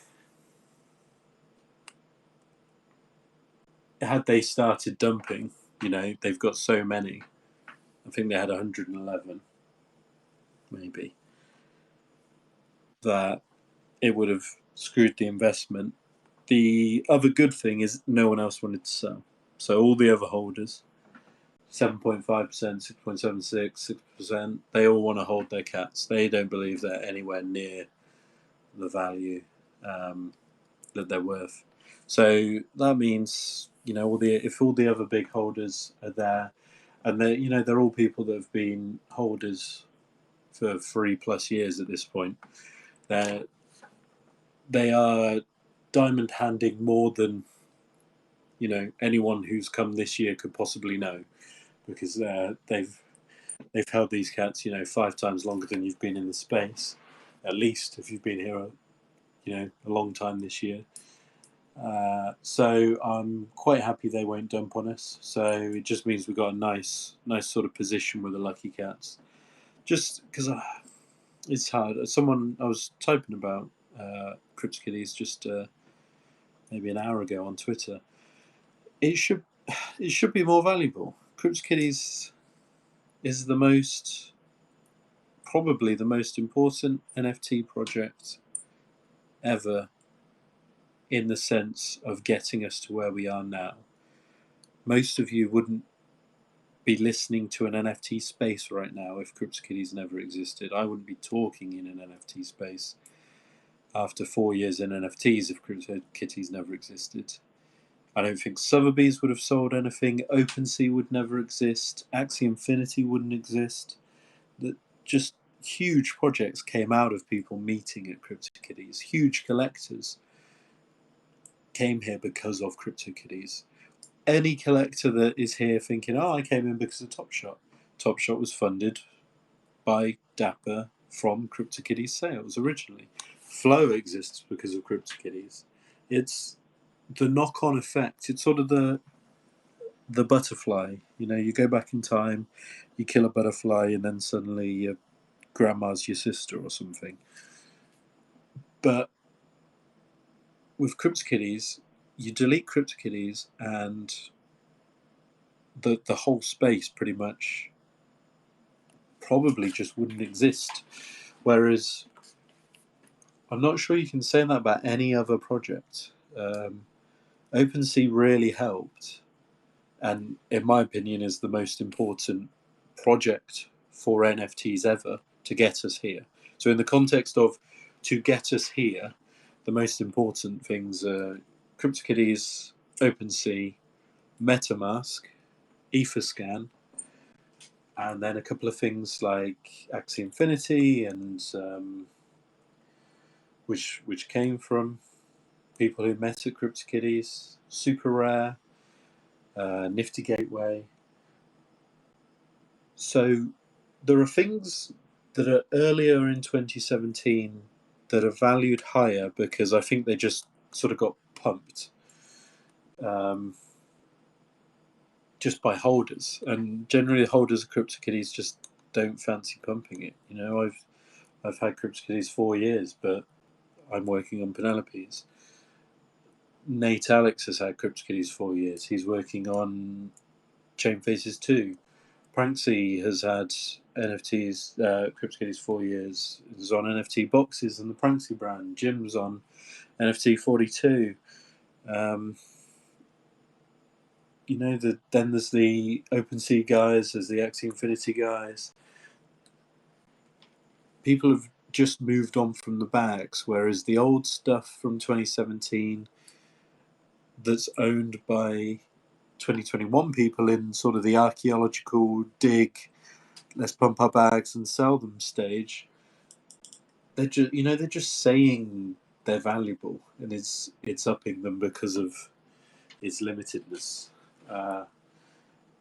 Speaker 1: had they started dumping. They've got so many. I think they had 111, maybe. That it would have screwed the investment. The other good thing is no one else wanted to sell. So all the other holders, 7.5%, 6.76%, 6%, they all want to hold their cats. They don't believe they're anywhere near the value that they're worth. So that means, if all the other big holders are there, and they're all people that have been holders for 3+ years at this point, they are diamond handing more than anyone who's come this year could possibly know, because they've held these cats 5 times longer than you've been in the space, at least if you've been here a long time this year. So I'm quite happy they won't dump on us. So it just means we've got a nice sort of position with the lucky cats. Just because it's hard. Someone I was typing about CryptoKitties just maybe an hour ago on Twitter. It should be more valuable. CryptoKitties is probably the most important NFT project ever, in the sense of getting us to where we are now. Most of you wouldn't be listening to an NFT space right now if CryptoKitties never existed. I wouldn't be talking in an NFT space after 4 years in NFTs if CryptoKitties never existed. I don't think Sotheby's would have sold anything. OpenSea would never exist. Axie Infinity wouldn't exist. Just huge projects came out of people meeting at CryptoKitties. Huge collectors came here because of CryptoKitties. Any collector that is here thinking, oh, I came in because of Top Shot. Top Shot was funded by Dapper from CryptoKitties sales originally. Flow exists because of CryptoKitties. It's the knock-on effect. It's sort of the butterfly. You go back in time, you kill a butterfly, and then suddenly your grandma's your sister or something. But with CryptoKitties, you delete CryptoKitties and the whole space pretty much probably just wouldn't exist. Whereas I'm not sure you can say that about any other project. OpenSea really helped, and in my opinion is the most important project for NFTs ever to get us here. So in the context of to get us here, the most important things are CryptoKitties, OpenSea, MetaMask, Etherscan, and then a couple of things like Axie Infinity and which came from people who met at CryptoKitties, Super Rare, Nifty Gateway. So there are things that are earlier in 2017 that are valued higher because I think they just sort of got pumped just by holders, and generally holders of CryptoKitties just don't fancy pumping it. You know, I've had CryptoKitties 4 years, but I'm working on Penelope's. Nate Alex has had CryptoKitties 4 years. He's working on Chain Faces 2. Pranksy has had NFTs, CryptoKitties 4 years. He's on NFT boxes and the Pranksy brand. Jim's on NFT 42. You know, then there's the OpenSea guys, there's the Axie Infinity guys. People have just moved on from the bags, whereas the old stuff from 2017 that's owned by 2021 people in sort of the archaeological dig, let's pump our bags and sell them stage, they're just saying they're valuable, and it's upping them because of its limitedness.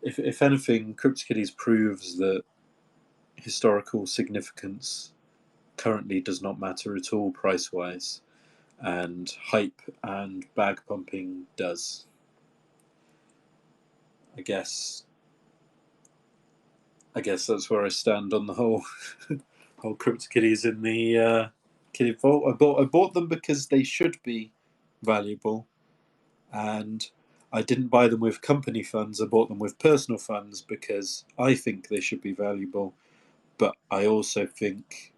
Speaker 1: If anything, CryptoKitties proves that historical significance currently does not matter at all price wise, and hype and bag pumping does. I guess that's where I stand on the whole CryptoKitties in the kitty vault. I bought them because they should be valuable, and I didn't buy them with company funds. I bought them with personal funds because I think they should be valuable, but I also think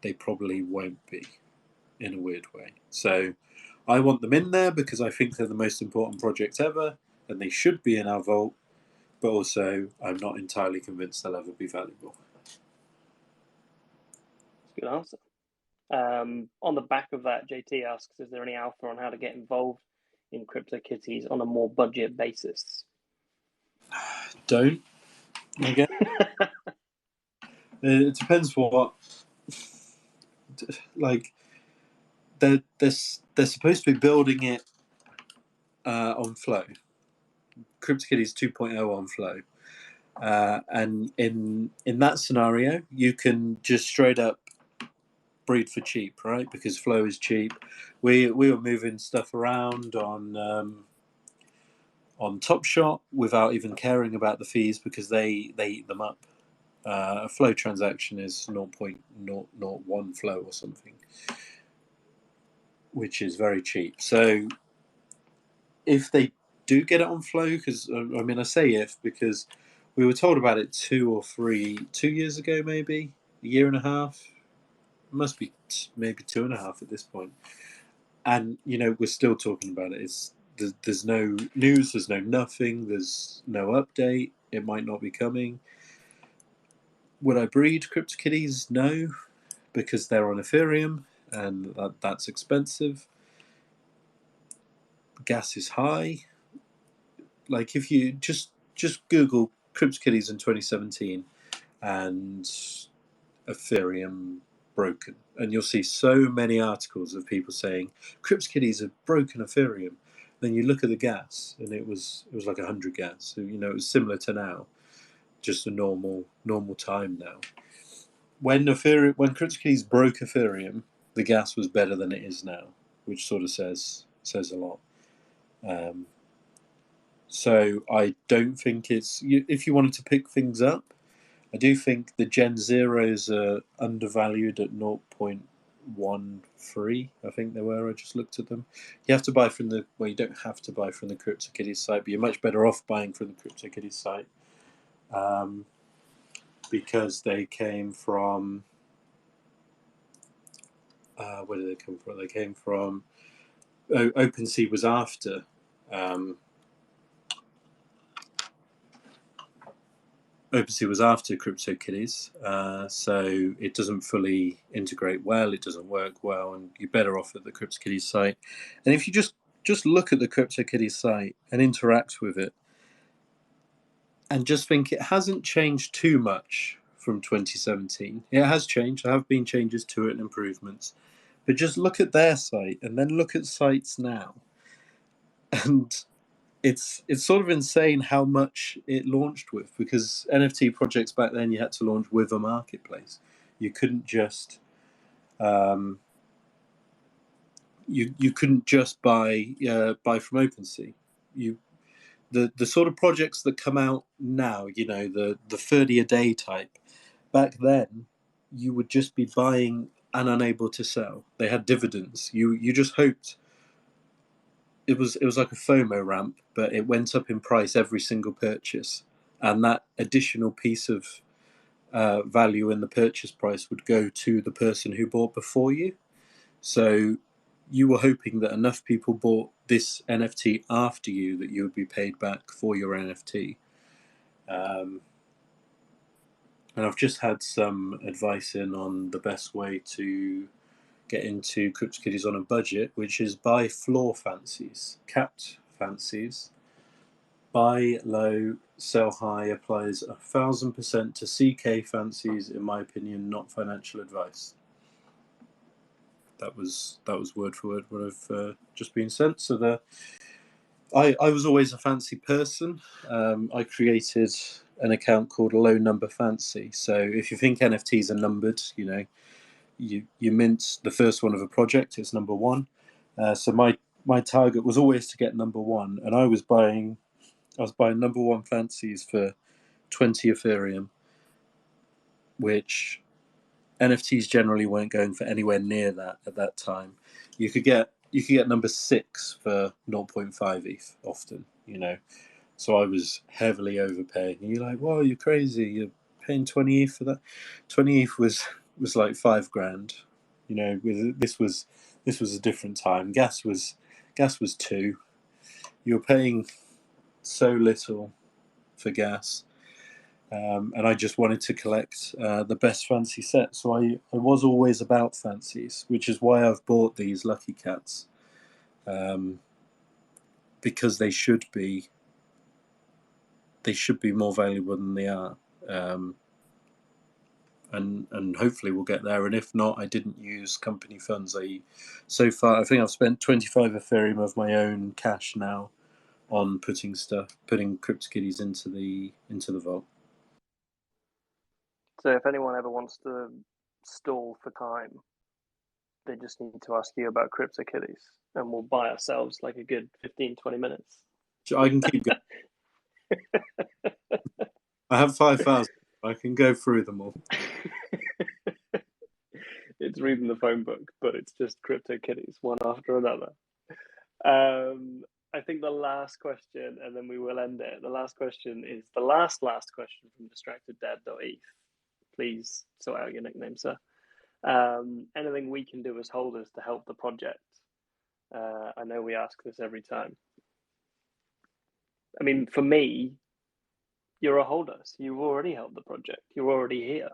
Speaker 1: they probably won't be, in a weird way. So I want them in there because I think they're the most important project ever, and they should be in our vault. But also, I'm not entirely convinced they'll ever be valuable.
Speaker 2: Good answer. On the back of that, JT asks, is there any alpha on how to get involved in CryptoKitties on a more budget basis?
Speaker 1: Don't. Again, it depends what. Like, they're supposed to be building it on Flow. CryptoKitties 2.0 on Flow. And in that scenario, you can just straight up breed for cheap, right? Because Flow is cheap. We were moving stuff around on Top Shot without even caring about the fees because they eat them up. A Flow transaction is 0.001 Flow or something, which is very cheap. So if they do get it on Flow, because I mean I say if because we were told about it 2 years ago, maybe a year and a half. It must be maybe 2.5 at this point, and we're still talking about it. There's no news, there's no nothing, there's no update. It might not be coming. Would I breed CryptoKitties? No, because they're on Ethereum and that's expensive. Gas is high. Like if you just Google CryptoKitties in 2017 and Ethereum broken, and you'll see so many articles of people saying CryptoKitties have broken Ethereum. Then you look at the gas, and it was like 100 gas. So, it was similar to now, just a normal time now. When CryptoKitties broke Ethereum, the gas was better than it is now, which sort of says a lot. So I don't think it's if you wanted to pick things up. I do think the Gen Zeros are undervalued at one free. I think they were. I just looked at them. You have to buy from the you don't have to buy from the CryptoKitties site, but you're much better off buying from the CryptoKitties site because they came from. Where did they come from? They came from. OpenSea was after. OpenSea was after CryptoKitties, so it doesn't fully integrate well. It doesn't work well, and you're better off at the CryptoKitties site. And if you just look at the CryptoKitties site and interact with it, and just think it hasn't changed too much from 2017. It has changed. There have been changes to it and improvements, but just look at their site and then look at sites now, and it's sort of insane how much it launched with, because NFT projects back then you had to launch with a marketplace. You couldn't just you couldn't just buy from OpenSea. The sort of projects that come out now, the 30 a day type. Back then, you would just be buying and unable to sell. They had dividends. You just hoped. It was like a FOMO ramp, but it went up in price every single purchase, and that additional piece of value in the purchase price would go to the person who bought before you. So you were hoping that enough people bought this NFT after you that you would be paid back for your NFT. And I've just had some advice in on the best way to get into CryptoKitties on a budget, which is buy floor fancies, capped fancies. Buy low, sell high applies 1,000% to CK fancies, in my opinion, not financial advice. That was word for word what I've just been sent. So I was always a fancy person. I created an account called Low Number Fancy. So if you think NFTs are numbered, you mint the first one of a project, it's number one. So my target was always to get number one, and I was buying number one fancies for 20 Ethereum, which NFTs generally weren't going for anywhere near that at that time. You could get number 6 for 0.5 ETH often, So I was heavily overpaying. And you're like, whoa, you're crazy. You're paying 20 ETH for that. 20 ETH was like $5,000. This was a different time. Gas was 2. You were paying so little for gas. And I just wanted to collect the best fancy set. So I was always about fancies, which is why I've bought these Lucky Cats, because they should be more valuable than they are, and hopefully we'll get there. And if not, I didn't use company funds. So far I think I've spent 25 Ethereum of my own cash now on putting CryptoKitties into the vault.
Speaker 2: So if anyone ever wants to stall for time, they just need to ask you about CryptoKitties, and we'll buy ourselves like a good 15-20 minutes.
Speaker 1: I can keep going. I have 5,000. I can go through them all.
Speaker 2: It's reading the phone book, but it's just CryptoKitties, one after another. I think the last question, and then we will end it. The last question is the last question from distracteddad.eth. Please sort out your nickname, sir. Anything we can do as holders to help the project? I know we ask this every time. I mean, for me, you're a holder, so you've already helped the project. You're already here.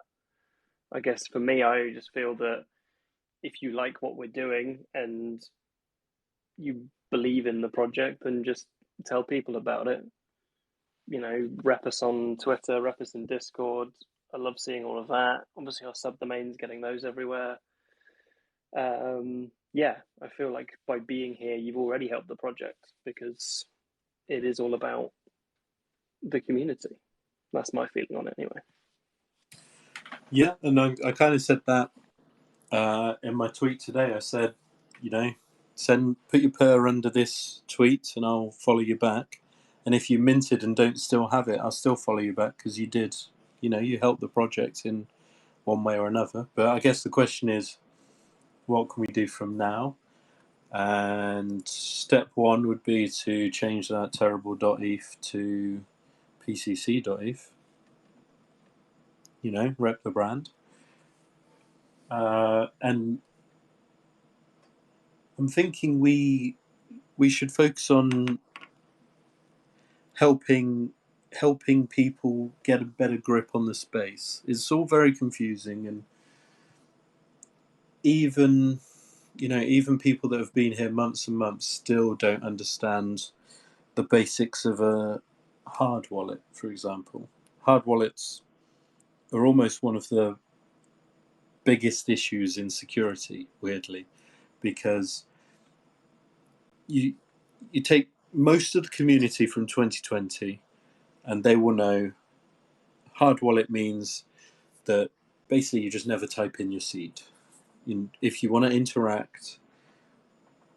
Speaker 2: I guess for me, I just feel that if you like what we're doing and you believe in the project, then just tell people about it. Rep us on Twitter, rep us in Discord. I love seeing all of that. Obviously, our subdomains, getting those everywhere. I feel like by being here, you've already helped the project, because it is all about the community. That's my feeling on it anyway.
Speaker 1: Yeah, and I kind of said that in my tweet today. I said, put your purr under this tweet and I'll follow you back. And if you minted and don't still have it, I'll still follow you back, because you did, you helped the project in one way or another. But I guess the question is, what can we do from now? And step one would be to change that terrible .eth to pcc.eth. Rep the brand. And I'm thinking we should focus on helping people get a better grip on the space. It's all very confusing, and even people that have been here months and months still don't understand the basics of a hard wallet, for example. Hard wallets are almost one of the biggest issues in security, weirdly, because you take most of the community from 2020 and they will know hard wallet means that basically you just never type in your seed. If you want to interact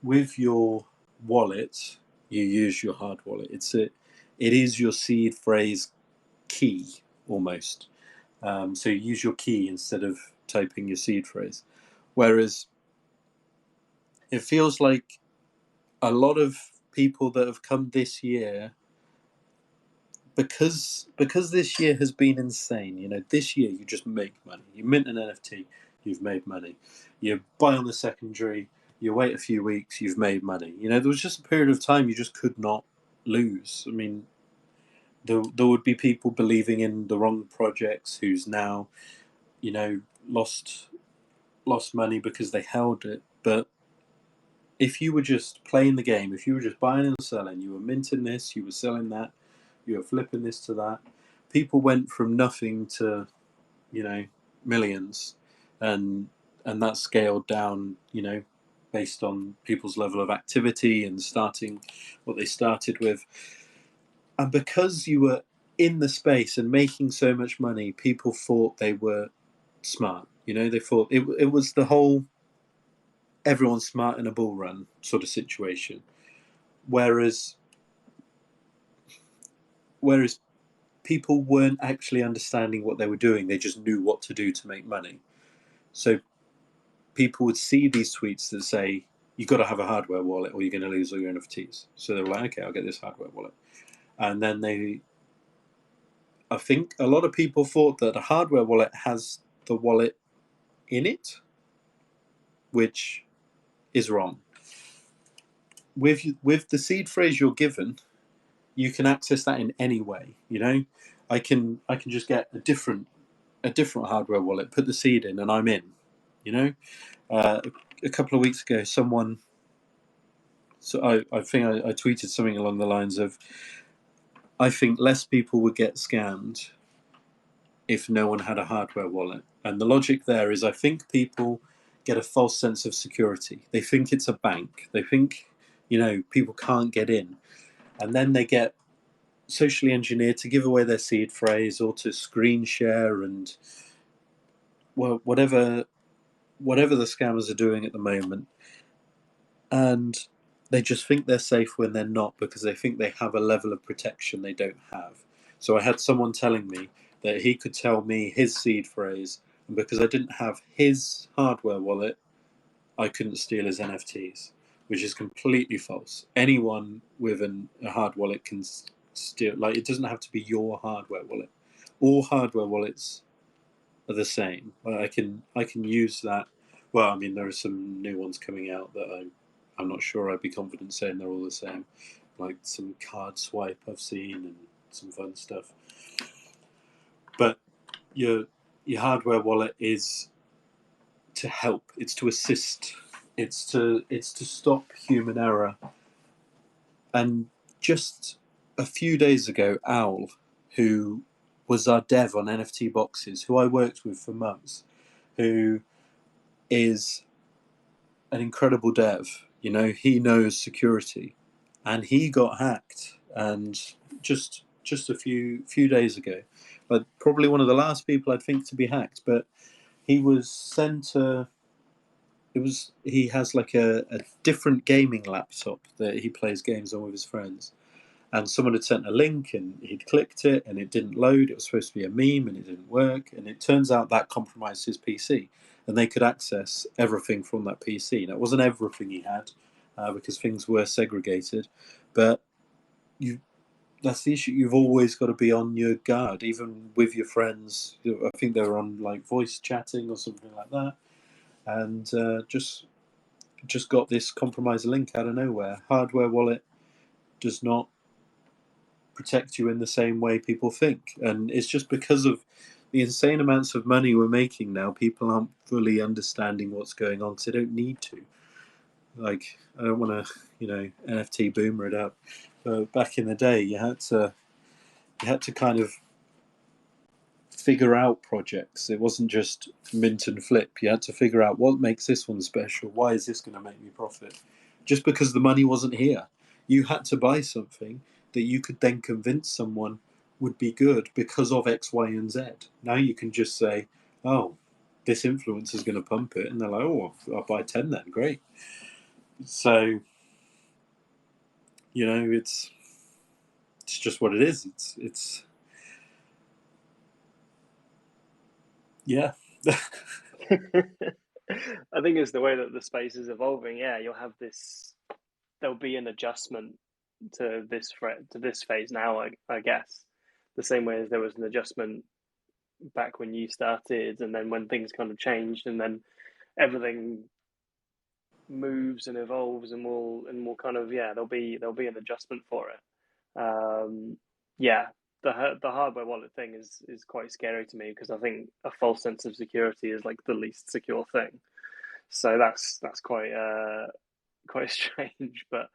Speaker 1: with your wallet, you use your hard wallet. It is your seed phrase key almost. So you use your key instead of typing your seed phrase. Whereas it feels like a lot of people that have come this year, because this year has been insane. This year you just make money. You mint an NFT, you've made money. You buy on the secondary, you wait a few weeks, you've made money. There was just a period of time you just could not lose. I mean, there would be people believing in the wrong projects who's now, lost money because they held it. But if you were just playing the game, if you were just buying and selling, you were minting this, you were selling that, you were flipping this to that, people went from nothing to, millions, and that scaled down, based on people's level of activity and starting what they started with. And because you were in the space and making so much money, people thought they were smart. They thought it was the whole everyone's smart in a bull run sort of situation. Whereas people weren't actually understanding what they were doing. They just knew what to do to make money. So people would see these tweets that say, you've got to have a hardware wallet or you're going to lose all your NFTs. So they were like, okay, I'll get this hardware wallet. And then I think a lot of people thought that a hardware wallet has the wallet in it, which is wrong. With the seed phrase you're given, you can access that in any way. I can just get a different hardware wallet, put the seed in, and I'm in. A couple of weeks ago, someone. So I think I tweeted something along the lines of, I think less people would get scammed if no one had a hardware wallet. And the logic there is, I think people get a false sense of security. They think it's a bank. They think, people can't get in. And then they get socially engineered to give away their seed phrase or to screen share and, well, whatever the scammers are doing at the moment. And they just think they're safe when they're not, because they think they have a level of protection they don't have. So I had someone telling me that he could tell me his seed phrase, and because I didn't have his hardware wallet, I couldn't steal his NFTs, which is completely false. Anyone with a hard wallet can steal. Like, it doesn't have to be your hardware wallet. All hardware wallets are the same. I can use that. Well, I mean, there are some new ones coming out that I'm not sure I'd be confident saying they're all the same. Like some card swipe I've seen and some fun stuff. But your hardware wallet is to help. It's to assist. It's to stop human error. And just a few days ago, Owl, who was our dev on NFT boxes, who I worked with for months, who is an incredible dev. He knows security, and he got hacked. And just a few days ago, but probably one of the last people I'd think to be hacked. But he was sent he has like a different gaming laptop that he plays games on with his friends, and someone had sent a link and he'd clicked it and it didn't load. It was supposed to be a meme and it didn't work, and it turns out that compromised his PC. and they could access everything from that PC. Now, it wasn't everything he had, because things were segregated, but that's the issue. You've always got to be on your guard, even with your friends. I think they were on like voice chatting or something like that, and just got this compromised link out of nowhere. Hardware wallet does not protect you in the same way people think, and it's just because of the insane amounts of money we're making now. People aren't fully understanding what's going on because they don't need to. Like, I don't want to, NFT boomer it up, but back in the day, you had to kind of figure out projects. It wasn't just mint and flip. You had to figure out what makes this one special. Why is this going to make me profit? Just because the money wasn't here, you had to buy something that you could then convince someone would be good because of X, Y, and Z. Now you can just say, "Oh, this influencer is going to pump it," and they're like, "Oh, I'll buy 10 then. Great." So, it's just what it is. It's yeah.
Speaker 2: I think it's the way that the space is evolving. Yeah, you'll have this. There'll be an adjustment to this phase now. I guess the same way as there was an adjustment back when you started, and then when things kind of changed, and then everything moves and evolves, and we'll kind of there'll be an adjustment for it. Yeah, the hardware wallet thing is quite scary to me because I think a false sense of security is like the least secure thing. So that's quite strange, but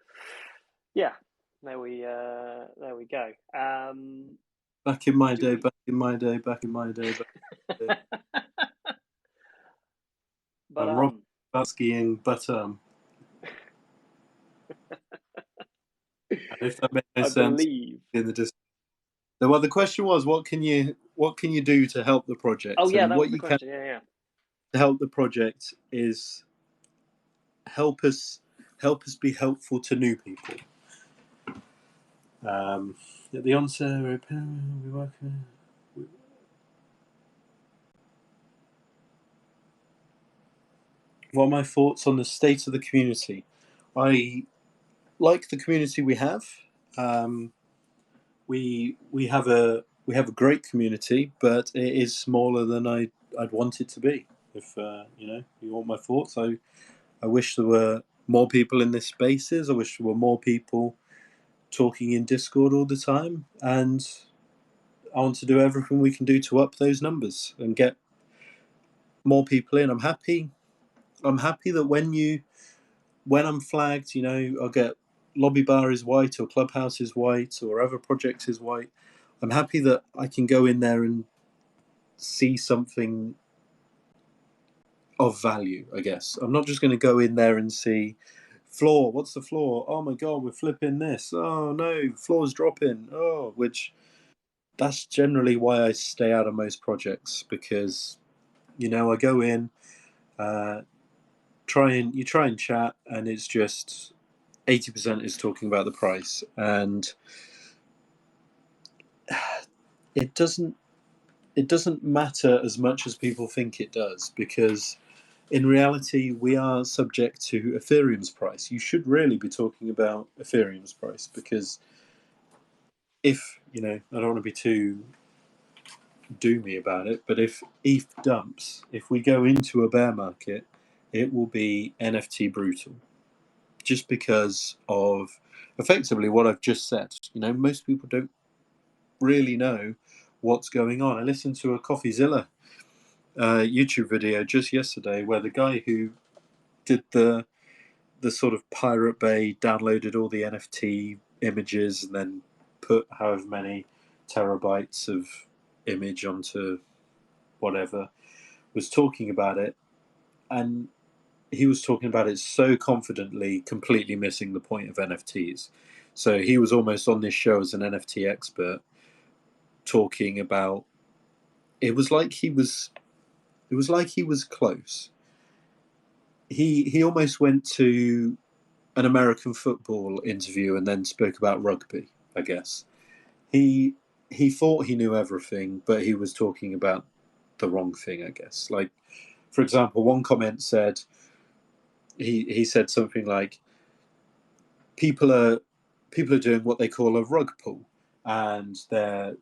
Speaker 2: yeah, there we go.
Speaker 1: Back in my
Speaker 2: Do
Speaker 1: day,
Speaker 2: we?
Speaker 1: back in my day, back in my day, back in my day.
Speaker 2: But
Speaker 1: I'm Rob skiing, but and if that made no
Speaker 2: I
Speaker 1: sense
Speaker 2: believe.
Speaker 1: in the distance. Well, the question was, what can you do to help the
Speaker 2: Oh
Speaker 1: project?
Speaker 2: yeah,
Speaker 1: And
Speaker 2: that was
Speaker 1: what
Speaker 2: the
Speaker 1: you can
Speaker 2: question. Yeah,
Speaker 1: to help the project is help us be helpful to new people. At the onset, we work. What are my thoughts on the state of the community? I like the community we have. Um, we have a great community, but it is smaller than I'd want it to be. If you want my thoughts, I wish there were more people in this spaces. I wish there were more people talking in Discord all the time, and I want to do everything we can do to up those numbers and get more people in. I'm happy. I'm happy that when I'm flagged, I'll get lobby bar is white or clubhouse is white or other projects is white. I'm happy that I can go in there and see something of value, I guess. I'm not just going to go in there and see floor. What's the floor? Oh my God, we're flipping this. Oh no, floor's dropping. Oh, which that's generally why I stay out of most projects because, I go in, try and chat, and it's just 80% is talking about the price, and it doesn't matter as much as people think it does because in reality we are subject to Ethereum's price. You should really be talking about Ethereum's price because if I don't want to be too doomy about it, but if ETH dumps, if we go into a bear market, it will be NFT brutal just because of effectively what I've just said. Most people don't really know what's going on. I listened to a CoffeeZilla YouTube video just yesterday where the guy who did the sort of Pirate Bay downloaded all the NFT images and then put however many terabytes of image onto whatever was talking about it, and he was talking about it so confidently, completely missing the point of NFTs. So he was almost on this show as an NFT expert talking about it was like he was close. He almost went to an American football interview and then spoke about rugby, I guess. He he thought he knew everything, but he was talking about the wrong thing, I guess. Like for example, one comment said, he said something like, people are doing what they call a rug pull, and they're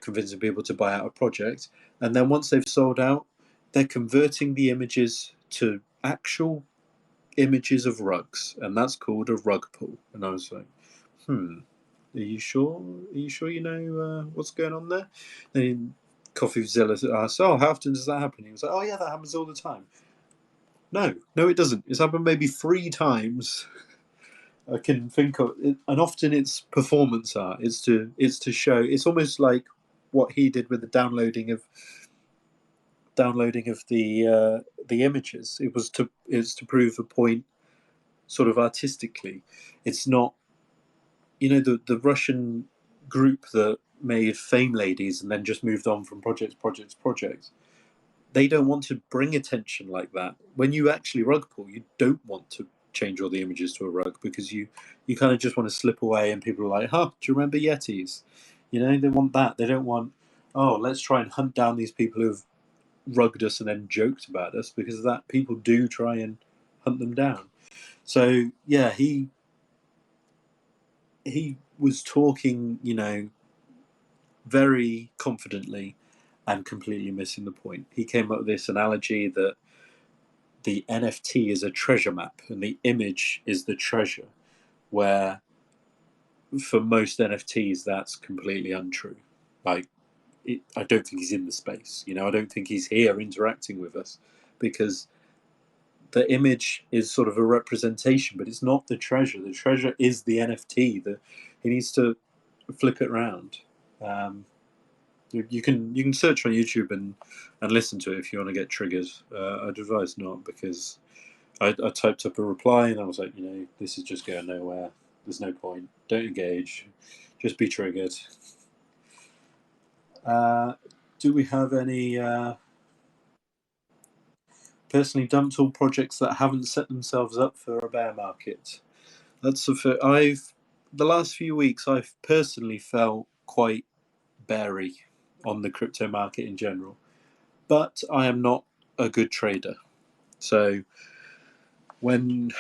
Speaker 1: convincing people to buy out a project, and then once they've sold out, they're converting the images to actual images of rugs, and that's called a rug pull. And I was like, are you sure? You know what's going on there? And CoffeeZilla asked, "Oh, how often does that happen?" He was like, "Oh yeah, that happens all the time." No, it doesn't. It's happened maybe 3 times I can think of, and often it's performance art. It's to show. It's almost like what he did with the downloading of the images. It's to prove a point, sort of artistically. It's not, the Russian group that made Fame Ladies and then just moved on from projects. They don't want to bring attention like that. When you actually rug pull, you don't want to change all the images to a rug, because you kind of just want to slip away, and people are like, "Huh, do you remember Yetis?" They want that. They don't want, "Oh, let's try and hunt down these people who've rugged us and then joked about us," because that people do try and hunt them down. So yeah, he was talking, very confidently and completely missing the point. He came up with this analogy that the NFT is a treasure map and the image is the treasure, where for most NFTs that's completely untrue. Like, I don't think he's in the space. I don't think he's here interacting with us, because the image is sort of a representation, but it's not the treasure. The treasure is the NFT. That he needs to flip it around. You can search on YouTube and listen to it if you want to get triggered. I'd advise not, because I typed up a reply and I was like, this is just going nowhere. There's no point. Don't engage. Just be triggered. Do we have any personally dumped all projects that haven't set themselves up for a bear market? The last few weeks I've personally felt quite beary on the crypto market in general, but I am not a good trader. So when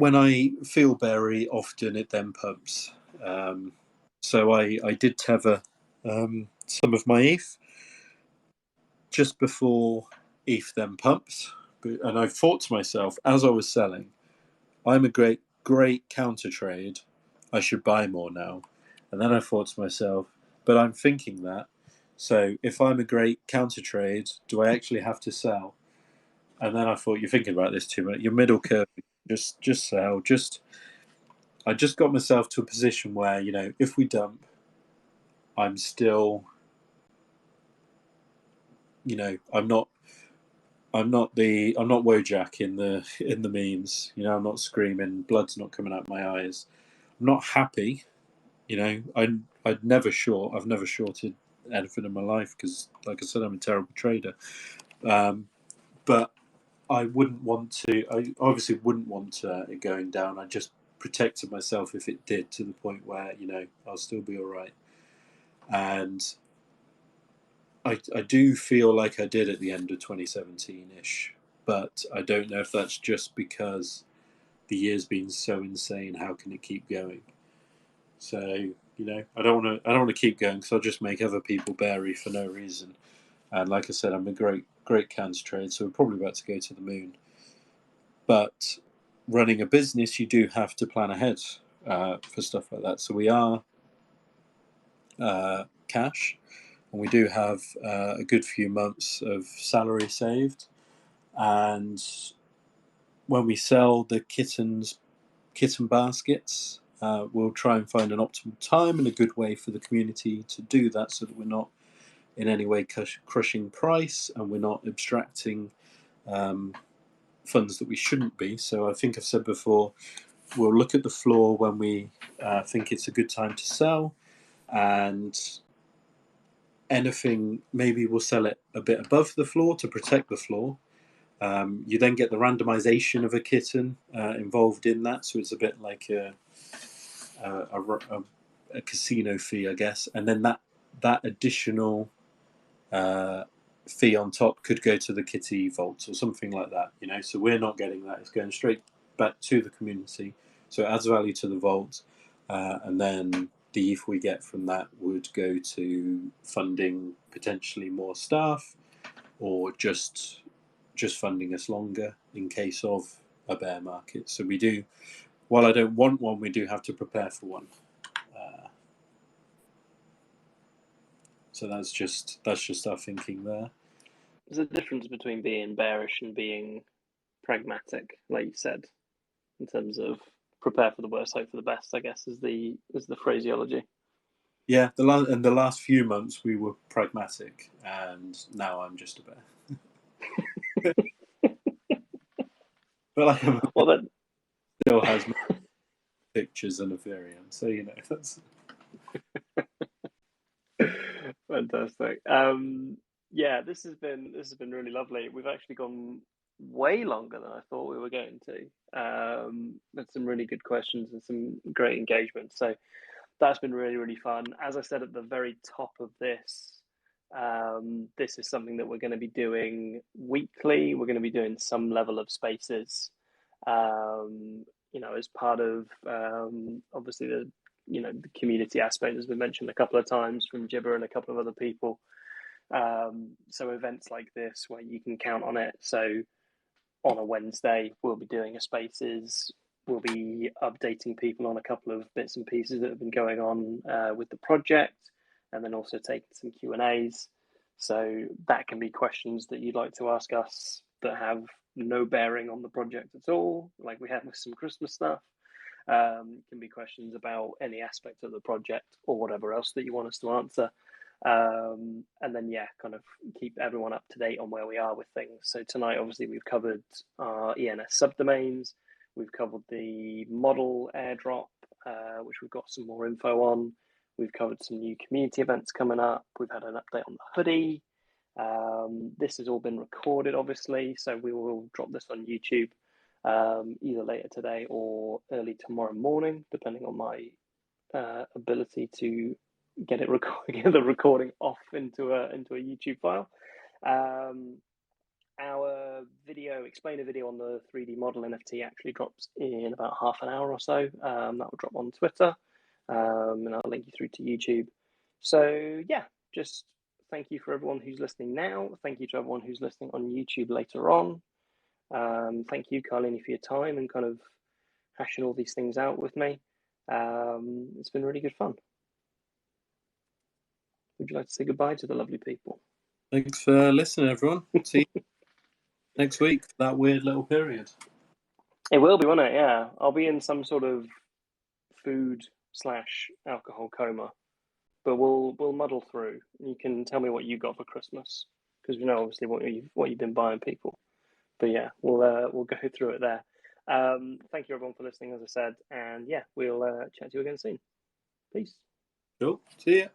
Speaker 1: I feel beary, often it then pumps. So I did tether some of my ETH just before ETH then pumped, and I thought to myself as I was selling, I'm a great counter trade. I should buy more now. And then I thought to myself, but I'm thinking that. So if I'm a great counter trade, do I actually have to sell? And then I thought, you're thinking about this too much. Your middle curve, just sell. I just got myself to a position where, if we dump, I'm still, I'm not Wojak in the memes. I'm not screaming, blood's not coming out my eyes. I'm not happy. I'd never short. I've never shorted anything in my life because, like I said, I'm a terrible trader. But I wouldn't want to. I obviously wouldn't want it going down. I just protected myself if it did, to the point where I'll still be all right. And I do feel like I did at the end of 2017-ish, but I don't know if that's just because the year's been so insane. How can it keep going? So I don't want to keep going, because I'll just make other people beary for no reason. And like I said, I'm a great counter trade, so we're probably about to go to the moon. But running a business, you do have to plan ahead for stuff like that. So we are cash, and we do have a good few months of salary saved. And when we sell the kitten baskets, we'll try and find an optimal time and a good way for the community to do that, so that we're not in any way crushing price, and we're not abstracting funds that we shouldn't be. So I think I've said before, we'll look at the floor when we think it's a good time to sell, and anything, maybe we'll sell it a bit above the floor to protect the floor. You then get the randomization of a kitten involved in that, so it's a bit like a casino fee, I guess. And then that additional fee on top could go to the kitty vault or something like that. So we're not getting that; it's going straight back to the community. So it adds value to the vault, and then the ETH we get from that would go to funding potentially more staff, or just funding us longer in case of a bear market. So we do, while I don't want one, we do have to prepare for one. So that's just our thinking there.
Speaker 2: There's a difference between being bearish and being pragmatic, like you said, in terms of prepare for the worst, hope for the best, I guess is the phraseology.
Speaker 1: Yeah, in the last few months we were pragmatic, and now I'm just a bear. But like,
Speaker 2: well, that
Speaker 1: still has pictures and Ethereum, so that's
Speaker 2: fantastic. Yeah, this has been really lovely. We've actually gone way longer than I thought we were going to. With some really good questions and some great engagement. So that's been really, really fun. As I said at the very top of this, this is something that we're going to be doing weekly. We're going to be doing some level of spaces, as part of obviously the community aspect, as we mentioned a couple of times from Jibber and a couple of other people. So events like this where you can count on it. So on a Wednesday, we'll be doing a spaces. We'll be updating people on a couple of bits and pieces that have been going on with the project, and then also taking some Q&As. So that can be questions that you'd like to ask us that have no bearing on the project at all, like we have with some Christmas stuff. Can be questions about any aspect of the project or whatever else that you want us to answer. And then, kind of keep everyone up to date on where we are with things. So tonight, obviously, we've covered our ENS subdomains. We've covered the model airdrop, which we've got some more info on. We've covered some new community events coming up. We've had an update on the hoodie. This has all been recorded, obviously, so we will drop this on YouTube either later today or early tomorrow morning, depending on my ability to get the recording off into a YouTube file. Our explainer video on the 3D model NFT actually drops in about half an hour or so. That will drop on Twitter, and I'll link you through to YouTube. So just thank you for everyone who's listening now. Thank you to everyone who's listening on YouTube later on. Thank you, Carlini, for your time and kind of hashing all these things out with me. It's been really good fun. Would you like to say goodbye to the lovely people?
Speaker 1: Thanks for listening, everyone. See you next week for that weird little period.
Speaker 2: It will be, won't it? Yeah, I'll be in some sort of food/alcohol coma, but we'll muddle through. You can tell me what you got for Christmas, because we know obviously what you've been buying people. But we'll go through it there. Thank you everyone for listening, as I said, and we'll chat to you again soon. Peace.
Speaker 1: Cool. See ya.